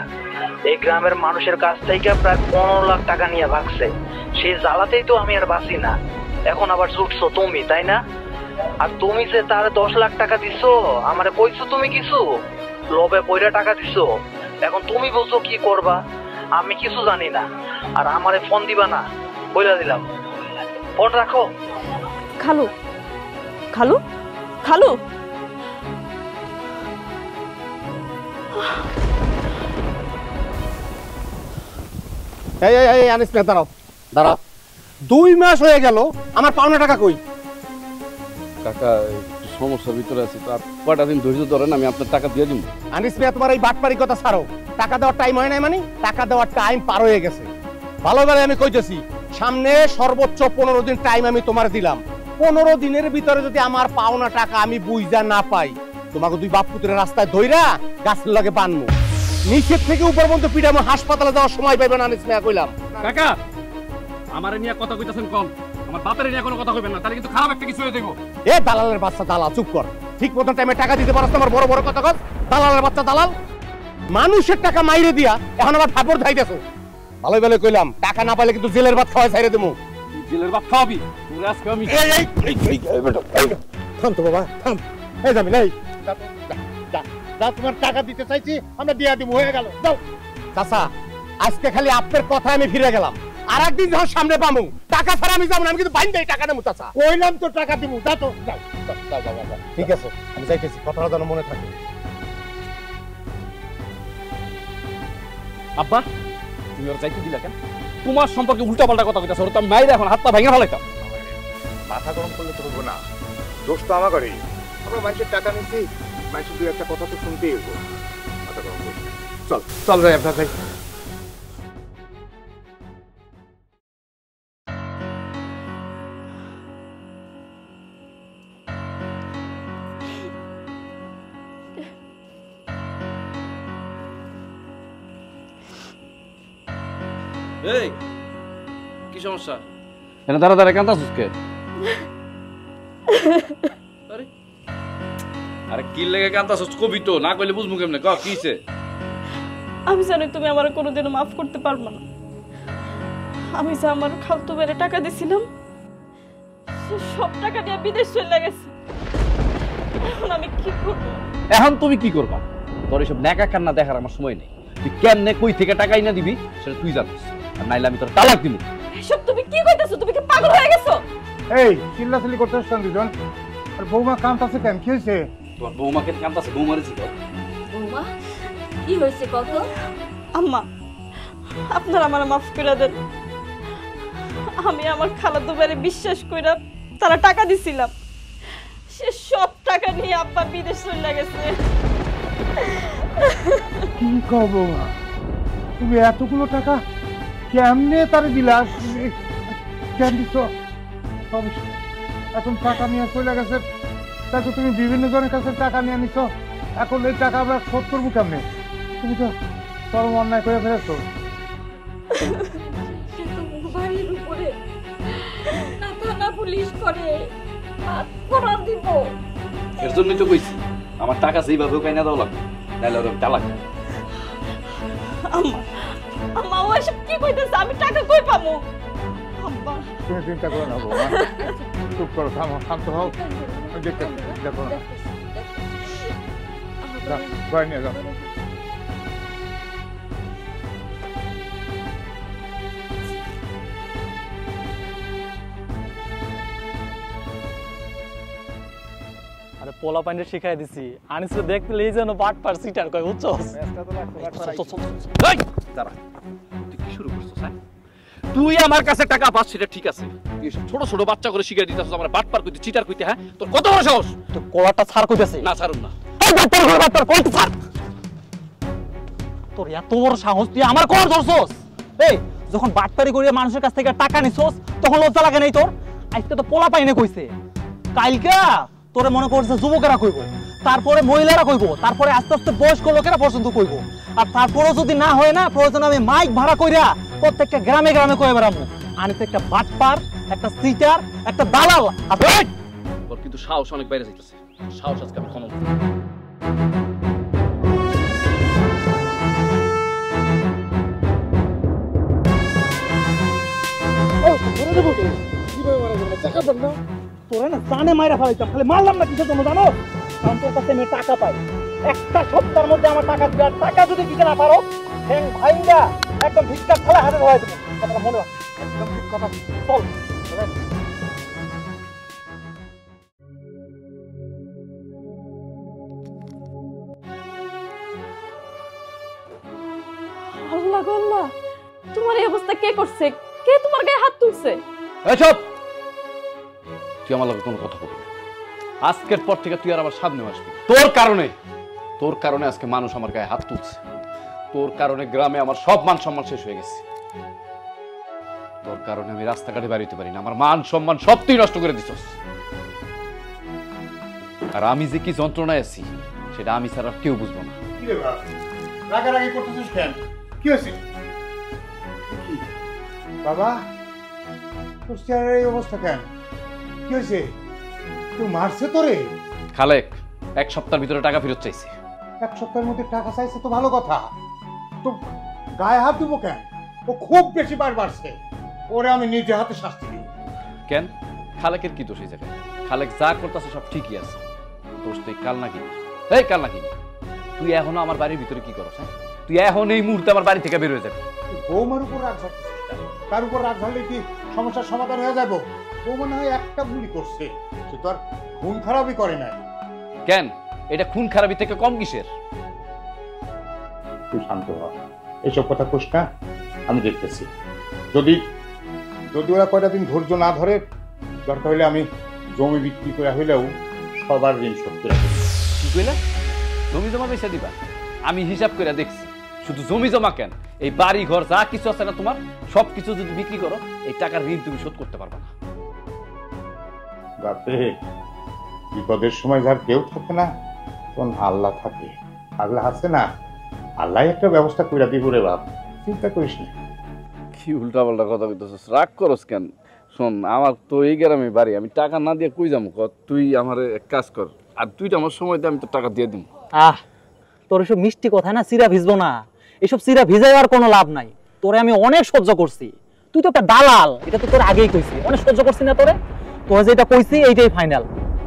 এই গ্রামের মানুষের কাছ থেকে প্রায় 15 লাখ টাকা নিয়ে ভাগছে, সেই জ্বালাতেই তো আমি আর বাঁচি না। এখন আবার ছুটছো তুমি, তাই না? আর তুমি যে তার 10 লাখ টাকা দিছো, আমারে কইছো তুমি কিছু লোভে পয়রা টাকা দিছো। এখন তুমি বলছো কি করবা, আমি কিছু জানি না। আর আমারে ফোন দিবা না, বইলা দিলাম। ফোন রাখো। খালু খালু খালু এই আনিস না, দাঁড়াও দাঁড়াও। 2 মাস হয়ে গেল, আমার পাওনা টাকা কই? কাকা একটু সমস্যার ভিতরে আছি, তো কয়টা দিন ধৈর্য ধরেন, আমি আপনার টাকা দিয়ে দিব। আনিস মিয়া, তোমার এই বাটপারি কথা ছাড়ো। টাকা দেওয়ার টাইম হয় নাই মানে? টাকা দেওয়ার টাইম পার হয়ে গেছে। ভালোভাবে আমি কইতেছি, সামনে সর্বোচ্চ 15 দিন টাইম আমি তোমার দিলাম। 15 দিনের ভিতরে যদি আমার পাওনা টাকা আমি বুঝা না পাই, তোমাকে 2 বাপ পুত্রের রাস্তায় ধইরা গাছের লাগে বানমু, নিচের থেকে উপর পর্যন্ত পিটামো, হাসপাতালে যাওয়ার সময় পাইবে না। আনিস মিয়া কইলাম। কাকা আমারে নিয়ে কথা কইতাছেন কম, আমার বাপের নিয়ে কোনো কথা কইবেন না, তাহলে কিন্তু খারাপ একটা কিছু হয়ে যাইব। এ দালালের বাচ্চা দালাল, চুপ কর। ঠিক মতন টাইমে টাকা দিতে পারছ, আমার বড় বড় কথা কস। দালালের বাচ্চা দালাল, মানুষের টাকা মাইরে দিয়া এখন আবার ফাপর ধাইতেছো। ভালোই ভালো কইলাম, টাকা না পাইলে কিন্তু জেলের ভাত খাওয়াই ছাইরে দেবো। জেলের ভাত খাওয়াবি আজকে আমি? থাম তো বাবা, থাম। এই যাবি নাই, যা তোমার টাকা দিতে চাইছি আমরা দিয়া দিব, হয়ে গেল। যাও চাচা, আজকে খালি আপনার কথা আমি ফিরে গেলাম। আর একদিন যখন সামনে পামু, টাকা ছাড়া আমি যাবো না। আমি কিন্তু বাইন্দাই টাকা নেবো চাচা। কইলাম তো টাকা দিব, যা তো, যাও যাও যাও যাও। ঠিক আছে, আমি যাইতেছি, কথাটা যেন মনে থাকে। আব্বা তুমি ওর যাইতে দিলা কেন? তোমার সম্পর্কে উল্টাপাল্টা কথা কইতাছ, ওর তো আমি মাইরে এখন হাত পা ভেঙে ফেলাইতাম। মাথা গরম করলে তো হবো না, দোষ তো আমার করেই। আমরা মানুষের টাকা নিচ্ছি, মানুষের 2 একটা কথা তো শুনতেই হবো। মাথা গরম করছি, চল চল যাই আপনার যাই। এই কি সমস্যা? এনে দাঁড়া দাঁড়া কান্দাছিস কে? আরে আরে কি লেগে কান্দাছিস কবি তো, না কইলে বুঝমু কেমনে? ক কি হইছে? আমি জানি তুমি আমার কোনোদিনও মাফ করতে পারবে না। আমি যে আমার খালতু বেড়ে টাকা দিছিলাম, সে সব টাকা নিয়ে বিদেশ চলে গেছে। এখন আমি কি করব? এখন তুমি কি করবা? তোর এসব নেকা কান্না দেখার আমার সময় নেই। তুই কেমনে কই থেকে টাকা আইনা দিবি সেটা তুই জানিস, আর নাইলে আমি তোর তালাক দিব। এসব তুমি কি কইতাছো? তুমি কি পাগল হয়ে গেছো? এই চিল্লাচিল্লি করতেছ কেন দুজন? আর বৌমা কাঁদতাছে কেন? কি হয়েছে? তোমার বৌমাকে কাঁদতাছে, বৌমারে ছিল। বৌমা কি হয়েছে কত? আম্মা, আপনারা আমার মাফ করে দেন। আমি আমার খালাতো ভাইরে বিশ্বাস কইরা তারা টাকা দিছিলাম, সে সব টাকা নিয়ে আব্বা বিদেশ চলে গেছে। কি কও বৌমা, তুমি এতগুলো টাকা কেমনে তারে দিলা? কেন দিছ? এখন টাকা নিয়ে চলে গেছে, তাই তো তুমি বিভিন্ন জনের কাছে টাকা নিয়ে নিছ। এখন এই টাকা আমরা শোধ করবো কেমনে? তুমি তো চরম অন্যায় করে ফেলেছো। বাড়ির উপরে না থানা পুলিশ করে করা দিব। এর জন্যই তো কইছি আমার টাকা যেইভাবে কাইনা দাও লাগবে, নাইলে ওর তালাক। আম্মা, আম্মা ও এসব কি কইতেছে? আমি টাকা কই পামু? আব্বা তুমি চিন্তা করো না বৌমা, চুপ করো, থামো, শান্ত হও। দেখো দেখো না, ঘরে নিয়ে যাও। আরে পোলা পাইনে শিখাই দিছি, আনিসকে দেখলেই যেন বাট পার সিটার কয়, বুঝছো? এই দাঁড়া, তুই কি শুরু করছিস? হ্যাঁ, তুই আমার কাছে টাকা পাস সেটা ঠিক আছে, তুই সব ছোট ছোট বাচ্চা করে শিখাই দিতেছিস আমার বাট পার কইতে, চিটার কইতে। হ্যাঁ, তোর কত বড় সাহস? তো কলারটা ছাড় কইতেছে না ছাড়ুন না। এই বাটপার করে বাটপার কইতে ছাড়। তোর এত বড় সাহস, তুই আমার কোন ধরছস? এই যখন বাটপারি করিয়া মানুষের কাছ থেকে টাকা নিছস তখন লজ্জা লাগে নাই তোর? আজকে তো পোলা পাইনে কইছে, কালকা তোরে মনে করছে যুবকেরা কইব, তারপরে মহিলারা কইব, তারপরে আস্তে আস্তে বয়স্ক লোকেরা পর্যন্ত কইব। আর তারপরও যদি না হয় না, প্রয়োজন আমি মাইক ভাড়া কইরা প্রত্যেকটা গ্রামে গ্রামে কয়ে বেড়াবো আমি তো একটা বাটপার, একটা সিটার, একটা দালাল। ওর কিন্তু সাহস অনেক বাইরে যাইতেছে, সাহস আজকে আমি খনন তোরা না জানে মাইরা ফেলাইতাম, খালি মারলাম না কিসের জন্য জানো? কারণ তোর কাছে আমি টাকা পাই, একটা সপ্তাহের মধ্যে আমার টাকা দিবে। আর টাকা যদি দিতে না পারো ঠ্যাং ভাইঙ্গা একদম ভিক্ষার থালা হাতে ধরাই দেবো। কথাটা মনে রাখ, একদম ঠিক কথা। চল আল্লাহ গো আল্লাহ, তোমার এই অবস্থা কে করছে? কে তোমার গায়ে হাত তুলছে? চুপ! তুই আমার লগে কোনো কথা বলবি না। আজকের পর থেকে তুই আর আমার সামনে আসবি। তোর কারণে আজকে মানুষ আমার গায়ে হাত তুলছে। তোর কারণে গ্রামে আমার সব মান সম্মান শেষ হয়ে গেছে। তোর কারণে আমি রাস্তাঘাটে বেরোতে পারি না। আমার মান সম্মান সব তুই নষ্ট করে দিছস। আর আমি যে কি যন্ত্রণায় আছি সেটা আমি ছাড়া কেউ বুঝবো না। কি রে বাবা, রাগারাগি করতেছিস কেন? কি হয়েছে বাবা? তোর চেহারার এই অবস্থা কেন? কি হয়েছে? কেউ মারছে তোরে? খালেক 1 সপ্তাহের ভিতরে টাকা ফেরত চাইছে। 1 সপ্তাহের মধ্যে টাকা চাইছে তো ভালো কথা, তো গায়ে হাত দেবো কেন? ও খুব বেশি বার বাড়ছে, ওরে আমি নিজে হাতে শাস্তি দিব। কেন? খালেকের কি দোষ এই জায়গায়? খালেক যা করতেছে সব ঠিকই আছে। দোষ তো কাল নাকি? এই কাল নাকি? তুই এখনো আমার বাড়ির ভিতরে কি করছ? তুই এখন এই মুহূর্তে আমার বাড়ি থেকে বের হয়ে যাবি। বৌমার উপর রাগ ঝাড়ছিস, তার উপর রাগ ঝাড়লে কি সমস্যার সমাধান হয়ে যাবো? বৌমা না হয় একটা ভুলই করছে, সে তো আর খুন খারাপই করে নাই। কেন? এটা খুন খারাপি থেকে কম কিসের? তুই শান্ত হ, এসব কথা কোস না, আমি দেখতেছি। যদি ওরা কয়টা দিন ধৈর্য না ধরে, দরকার হলে আমি জমি বিক্রি করে হইলেও সবার ঋণ শোধ করে দেব। কি কইলা? জমি জমা বেচা দিবা? আমি হিসাব করে দেখছি, শুধু জমি জমা কেন, এই বাড়ি ঘর যা কিছু আছে না তোমার, সবকিছু যদি বিক্রি করো এই টাকার ঋণ তুমি শোধ করতে পারবে না। বাপরে, বিপদের সময় যার কেউ থাকে না, তখন আল্লাহ থাকে। আল্লাহ আছে না, আল্লাহ একটা ব্যবস্থা করে দিব রে বাপ, চিন্তা করিস না। কি উল্টা পাল্টা কথা কইতেছিস? রাগ করস কেন? শোন, আমার তো এই গ্রামে বাড়ি, আমি টাকা না দিয়ে কই যাবো? তুই আমার এক কাজ কর, আর তুইটা আমার সময় দিয়ে আমি তো টাকা দিয়ে দিব। তোর এসব মিষ্টি কথা না, চিরা ভিজবো না। এসব চিরা ভিজাই আর কোনো লাভ নাই। তোরে আমি অনেক সহ্য করছি, তুই তো একটা দালাল, এটা তো তোর আগেই কইছি। অনেক সহ্য করছি না তোরে? তোর যেটা কইছি এইটাই ফাইনাল।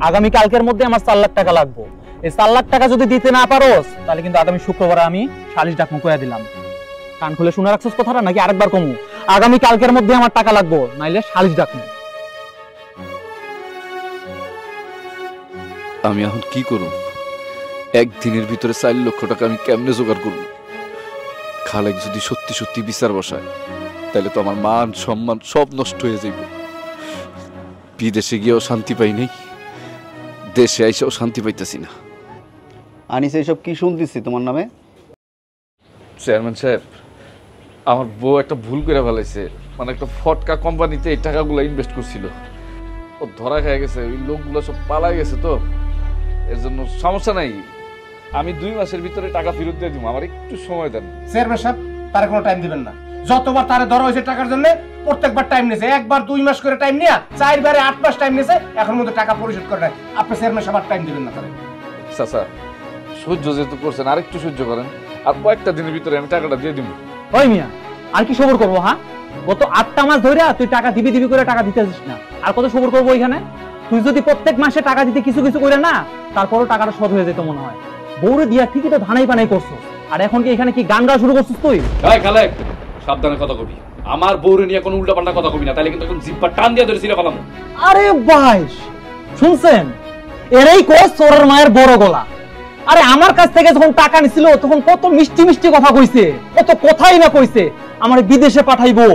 আগামী কালকের মধ্যে আমার 4 লাখ টাকা লাগবে। এই 4 লাখ টাকা যদি দিতে না পারোস, তাহলে কিন্তু আগামী শুক্রবারে আমি সালিশ ডাকমু কইয়া দিলাম। কান খুলে শুনে রাখছস কথাটা নাকি আরেকবার কমু? আগামী কালকের মধ্যে আমার টাকা লাগবে, নাইলে সালিশ ডাকমু। আমি এখন কি করব? একদিনের ভিতরে 4 লক্ষ টাকা আমি কেমনে জোগাড় করব? খালেক যদি সত্যি সত্যি বিচার বসায়, তাহলে তো আমার মান সম্মান সব নষ্ট হয়ে যাবে। বিদেশে গিয়েও শান্তি পাই নাই, দেশে আইসাও শান্তি পাইতেছি না। আনিস, এইসব কি শুনতেছি তোমার নামে? চেয়ারম্যান সাহেব, আমার বউ একটা ভুল করে ফেলাইছে। মানে একটা ফটকা কোম্পানিতে এই টাকাগুলো ইনভেস্ট করছিল, ও ধরা খেয়ে গেছে। ওই লোকগুলো সব পালাই গেছে, তো এর জন্য সমস্যা নাই। আমি 2 মাসের ভিতরে টাকা ফেরত দিয়ে দিব, আমার একটু সময় দেন। চেয়ারম্যান সাহেব, তারে কোনো টাইম দিবেন না। যতবার তারে ধরা হয়েছে টাকার জন্য, প্রত্যেকবার টাইম নিয়েছে। একবার 2 মাস করে টাইম নিয়ে 4 বারে 8 মাস টাইম নিয়েছে, এখন মধ্যে টাকা পরিশোধ করে নাই। আপনি চেয়ারম্যান সাহেব টাইম দিবেন না তারে। চাচা, সহ্য যেহেতু করছেন, আরেকটু সহ্য করেন, আর কয়েকটা দিনের ভিতরে আমি টাকাটা দিয়ে দিব। ওই মিয়া, আর কি সবর করবো? হ্যাঁ, গত 8টা মাস ধরে তুই টাকা দিবি করে টাকা দিতে আসিস না, আর কত সবর করবো ওইখানে? তুই যদি প্রত্যেক মাসে টাকা দিতে কিছু কিছু করে না, তারপরও টাকাটা শোধ হয়ে যেত মনে হয়। বউরে দিয়া ঠিকই তো ধানাই পানাই করছো, আর এখন কি এখানে কি গান গাওয়া শুরু করছিস তুই? খালেক, সাবধানে কথা কবি। আমার বউরে নিয়ে কোনো উল্টা পাল্টা কথা কবি না, তাহলে কিন্তু এখন জিব্বা টান দিয়ে ধরে ছিঁড়ে ফেলাম। আরে ভাই শুনছেন, এরাই কোস চোরের মায়ের বড় গলা। আরে আমার কাছ থেকে যখন টাকা নিছিল তখন কত মিষ্টি মিষ্টি কথা কইছে, কত কথাই না কইছে আমার বিদেশে পাঠাইবো,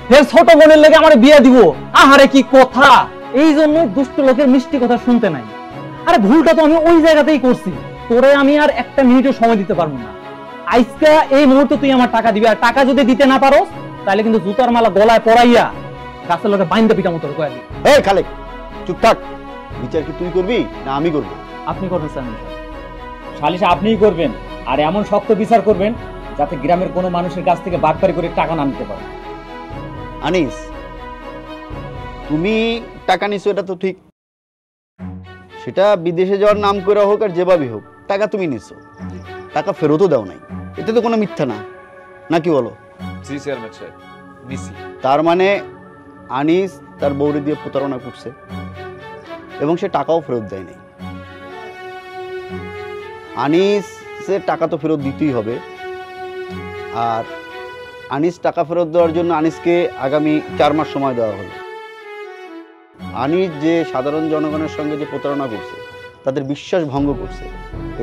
ফের ছোট বোনের লেগে আমার বিয়ে দিব। আহারে কি কথা! এই জন্য দুষ্ট লোকের মিষ্টি কথা শুনতে নাই। আরে ভুলটা তো আমি ওই জায়গাতেই করছি, তোরে আমি আর একটা মিনিটও সময় দিতে পারবো না। আজকে এই মুহূর্তে তুই আমার টাকা দিবি, আর টাকা যদি দিতে না পারো তাহলে কিন্তু জুতার মালা গলায় পরাইয়া গাছের লোকে বাইন্দা পিটা মতো কয়ে দিবি। এই খালেক, চুপ থাক। বিচার কি তুই করবি না আমি করব? আপনি করবেন স্যার। সালিশ আপনিই করবেন, আর এমন শক্ত বিচার করবেন যাতে গ্রামের কোনো মানুষের কাছ থেকে বাটপারি করে টাকা না নিতে পারো। আনিস, তুমি টাকা নিছো এটা তো ঠিক, সেটা বিদেশে যাওয়ার নাম করে হোক আর যেভাবেই হোক টাকা তুমি নিছো, টাকা ফেরতও দাও নাই, এতে তো কোনো মিথ্যা না, নাকি বলো? জি চেয়ারম্যান সাহেব, নিছি। তার মানে আনিস তার বউরে দিয়ে প্রতারণা করছে এবং সে টাকাও ফেরত দেয় নাই। আনিসের টাকা তো ফেরত দিতেই হবে, আর আনিস টাকা ফেরত দেওয়ার জন্য আনিসকে আগামী 4 মাস সময় দেওয়া হলো। আনিস যে সাধারণ জনগণের সঙ্গে যে প্রতারণা করছে, তাদের বিশ্বাস ভঙ্গ করছে,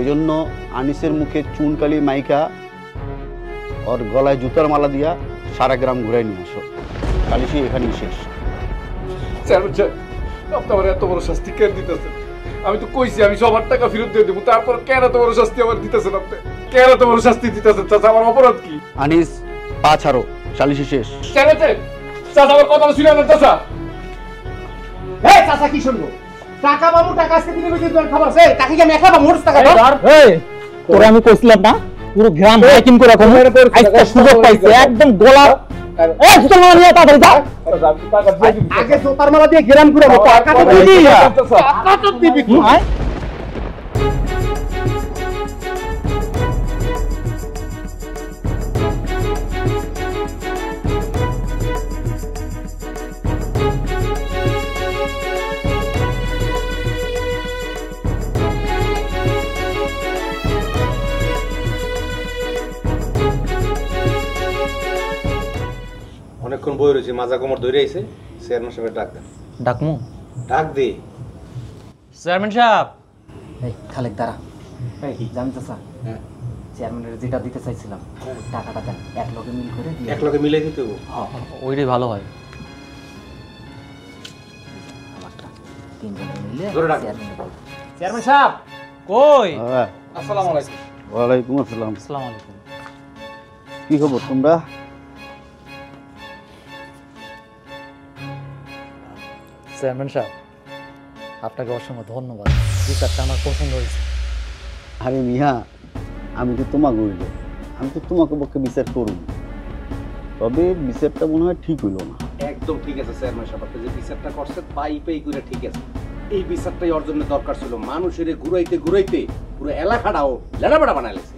এই জন্য আনিসের মুখে চুনকালি মাইকা ওর গলায় জুতার মালা দিয়া সারা গ্রাম ঘুরাই নিয়ে আসো, কালি সে এখানেই শেষ। চেয়ারম্যান সাহেব, আপনি আমার এত বড় শাস্তি কেন দিতেছেন? আমি তো কইছি আমি সবার টাকা ফেরত দিয়ে দেবো, তারপর কেন এত বড় শাস্তি আমার দিতেছেন আপনি? কেন এত বড় শাস্তি দিতেছেন? চাচা আমার অপরাধ কি? আনিস পা ছাড়ো, সালিশি শেষ। চেয়ারম্যান সাহেব, চাচা আমার কথা শুনে না। চাচা এই চাচা কি শুনবো? টাকা বাবু টাকা আজকে দিনে বেশি তোর খবর আছে, টাকা কি আমি একলা পাবো? মোর টাকা দাও। এই তোরে আমি কইছিলাম না পুরো গ্রাম হাইকিং করে রাখো, আজকে সুযোগ পাইছে একদম গোলা। এই জুতার মালা নিয়ে তাড়াতাড়ি যা। আগে জোতার মালা দিয়ে গ্রাম ঘুরাবো, টাকা তো দিবি, টাকা তো দিবি। অনেকক্ষণ বই রয়েছে, মাজা কোমর ধরে আইছে, চেয়ারম্যান সাহেব ডাক দেন। ডাকমু? ডাক দে। চেয়ারম্যান সাহেব। এই খালেক দাঁড়া। এই জানতে স্যার, চেয়ারম্যানের যেটা দিতে চাইছিলাম টাকাটা দেন, এক লগে মিল করে দিয়ে। এক লগে মিলাই দিতে হবে? হ্যাঁ, ওইটাই ভালো হয়। আমারটা 3 জনে মিলে ধরে ডাক। চেয়ারম্যান সাহেব কই? আসসালামু আলাইকুম। ওয়ালাইকুম আসসালাম। আসসালামু আলাইকুম। কি খবর তোমরা? চেয়ারম্যান সাহেব, আপনাকে অসংখ্য ধন্যবাদ, বিচারটা আমার পছন্দ হয়েছে। আরে মিয়া, আমি তো তোমাকে বলব, আমি তো তোমাকে পক্ষে বিচার করব, তবে বিচারটা মনে হয় ঠিক হইল না। একদম ঠিক আছে চেয়ারম্যান সাহেব, আপনি যে বিচারটা করছেন পাই পাই করে ঠিক আছে। এই বিচারটাই ওর জন্য দরকার ছিল, মানুষের ঘুরাইতে ঘুরাইতে পুরো এলাকাটাও লেড়াবেড়া বানাইছে।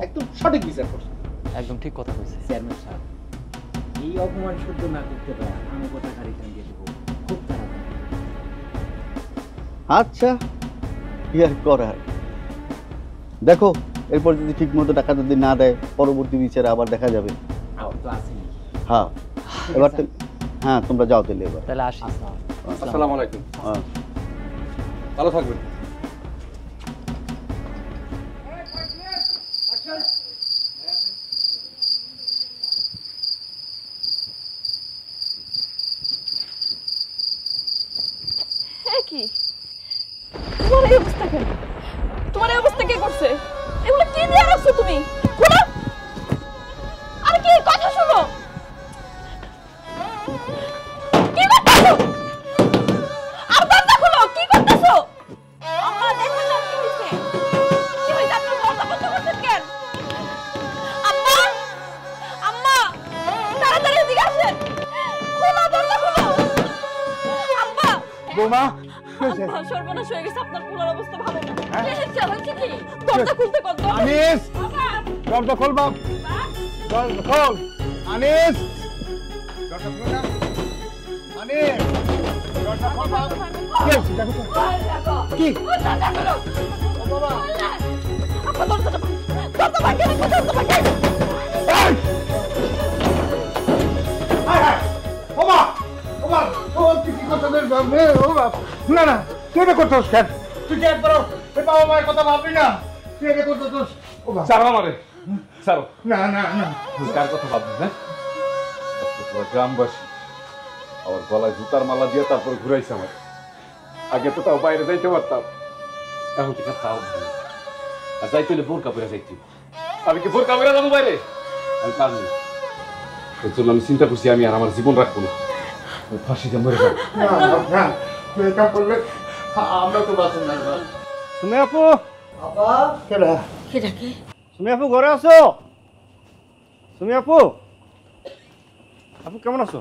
একদম সঠিক বিচার করছে, একদম ঠিক কথা কইছে। চেয়ারম্যান সাহেব, এই অপমান সহ্য না করতে পারে আমি কথা গাড়িটা দিয়ে দেবো খুব তাড়াতাড়ি। আচ্ছা, কি আর করার, দেখো এরপর যদি ঠিক মতো টাকা যদি না দেয়, পরবর্তী বিচারে আবার দেখা যাবে। হ্যাঁ, এবার তো হ্যাঁ, তোমরা যাও তাহলে এবার। তাহলে আসি। আসসালামু আলাইকুম। ভালো থাকবেন। কি তোমার এই অবস্থা কেন? তোমার এই অবস্থা কে করছে? এগুলো কি দিয়ে রাখছো তুমি? খোলো, আর কি কথা শোনো। কি করতেছো? আর দরজা খোলো, কি করতেছো? আম্মা দেখো না কি হইছে? কি হইছে? আপনি দরজা বন্ধ করছেন কেন? আম্মা, আম্মা, তাড়াতাড়ি এদিকে আসেন, খোলো দরজা খোলো। আম্মা, বৌমা, সর্বনাশ হয়ে গেছে, আপনার পুরার অবস্থা ভালো না। কি দরজা খুলতে কত? আনিস, দরজা খোল বাপ, দরজা খোল। আনিস, দরজা খোল না। আনিস, দরজা খোল বাপ। কি? দরজা খোলো। বাবা, আপা দরজাটা দরজা ভাঙে না, দরজা ভাঙে। এই! আয় ওমা, ওমা, ও কি কথা বলছ বাপ? ও বাপ, না না, তুই এটা করছস কেন? তুই কি একবার এই বাবা মায়ের কথা ভাববি না? তুই এটা করছস? ও বাপ, ছাড়ো আমারে, ছাড়ো। না না না, তুই কার কথা ভাবছিস? হ্যাঁ, পুরো গ্রামবাসী আমার গলায় জুতার মালা দিয়ে তারপর ঘুরাইছে আমার। আগে তো তাও বাইরে যাইতে পারতাম, এখন তো তাও আর যাইতে হলে বোরকা পরে যাইতে। আমি কি বোরকা পরে যাবো বাইরে? আমি পারবো না। এর জন্য আমি চিন্তা করছি আমি আর আমার জীবন রাখবো না, ফাঁসিতে মরে যাবো। না, তুই এটা করলে আমরা তো বাঁচব না। তুমি আপু, বাবা, কেডা? কেডা কে? তুমি আপু ঘরে আছো? তুমি আপু, আপু কেমন আছো?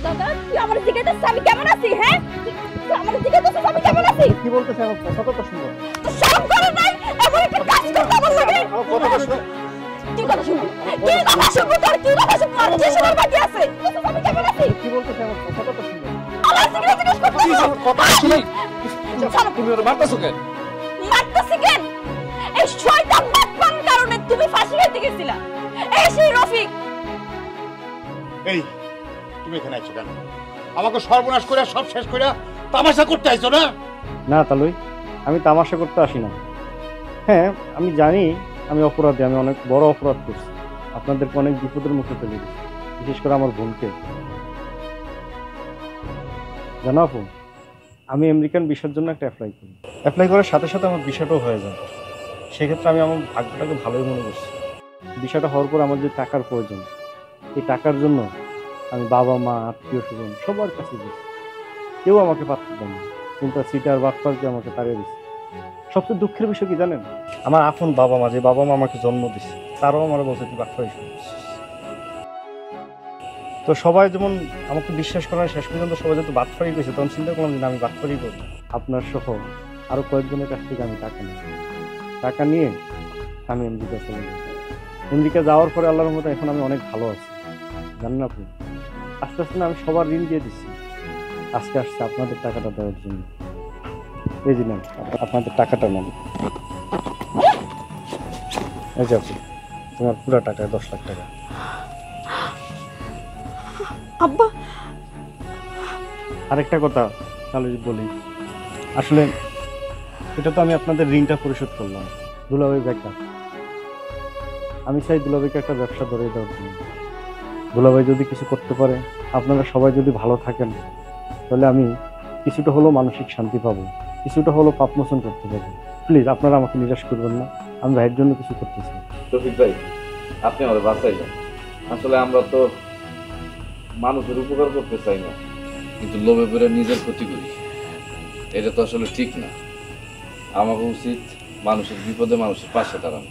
দাদা তুই আমার দিকে তো আমি কেমন আছি? হ্যাঁ তুই আমার দিকে তো আমি কেমন আছি? কি বলতেছ? আমার কথা তো শুনো। তো শরম করে নাই এমন একটা কাজ করতে আমার লাগে? আমার কথা শুনো। কি কথা শুনবি? কি কথা শুনবি? তোর কি কথা শুনবি? আর যে সময় বাকি আছে আমি কেমন আছি? কি বলতেছ? আমার কথা তো শুনো। আমার দিকে জিজ্ঞেস করতেছিস? আমার কথা শুনি। তুমি ওরে মারতাছো কেন? মারতেছি কেন? এই শয়তান বাটপার কারণে তুমি ফাঁসি খেতে গেছিলা। এই সেই রফিক। এই তুমি এখানে আইছো কেন? আমাকে সর্বনাশ করে সব শেষ করে তামাশা করতে আইছো না? না তালুই, আমি তামাশা করতে আসি না। হ্যাঁ আমি জানি আমি অপরাধী, আমি অনেক বড় অপরাধ করছি, আপনাদেরকে অনেক বিপদের মুখে ফেলে দিচ্ছি, বিশেষ করে আমার বোনকে। জানো আপু, আমি আমেরিকান ভিসার জন্য একটা অ্যাপ্লাই করার সাথে সাথে আমার ভিসাটাও হয়ে যায়। সেক্ষেত্রে আমি আমার ভাগ্যটাকে ভালোই মনে করছি। ভিসাটা হওয়ার পর আমার যে টাকার প্রয়োজন, এই টাকার জন্য আমি বাবা মা আত্মীয় স্বজন সবার কাছে গেছি, কেউ আমাকে পাত্র দেন না, কিন্তু সিটার বাটপারকে আমাকে তাড়িয়ে দিচ্ছে। সবচেয়ে দুঃখের বিষয় কি জানেন? আমার আপন বাবা মা, যে বাবা মা আমাকে জন্ম দিচ্ছে, তারাও আমার বলছে তুই বাটপার হিসেবে। তো সবাই যেমন আমাকে বিশ্বাস করার শেষ পর্যন্ত সবাই যেহেতু বাটপারি করেছে, তখন চিন্তা করলাম যে আমি বাটপারি করি। আপনার সহ আরো কয়েকজনের কাছ থেকে আমি টাকা নিয়ে আমি আমেরিকা চলে যাই। আমেরিকা যাওয়ার পরে আল্লাহর রহমতে এখন আমি অনেক ভালো আছি, জানেন আপনি। আস্তে আস্তে আমি সবার ঋণ দিয়ে দিচ্ছি, আজকে আসছে আপনাদের টাকাটা দেওয়ার জন্য। এই যে নেন, আপনাদের টাকাটা নেন। এই যে আপনি, তোমার পুরো টাকা 10 লাখ টাকা। আব্বা আরেকটা কথা তাহলে বলি, আসলে এটা তো আমি আপনাদের ঋণটা পরিশোধ করলাম দুলাভাই ব্যাগটা। আমি চাই দুলাভাইকে একটা ব্যবসা ধরে দেওয়ার জন্য। দুলাভাই যদি কিছু করতে পারে, আপনারা সবাই যদি ভালো থাকেন, তাহলে আমি কিছুটা হলেও মানসিক শান্তি পাবো, কিছুটা হলেও পাপ মোচন করতে পারবো। প্লিজ আপনারা আমাকে নিরাশ করবেন না, আমি ভাইয়ের জন্য কিছু করতেছি। রফিক ভাই, আপনি আমাদের বাঁচাইলেন। আসলে আমরা তো মানুষের উপকার করতে চাই না, কিন্তু লোভে পড়ে নিজের ক্ষতি করি। এটা তো আসলে ঠিক না। আমাকে উচিত মানুষের বিপদে মানুষের পাশে দাঁড়ানো।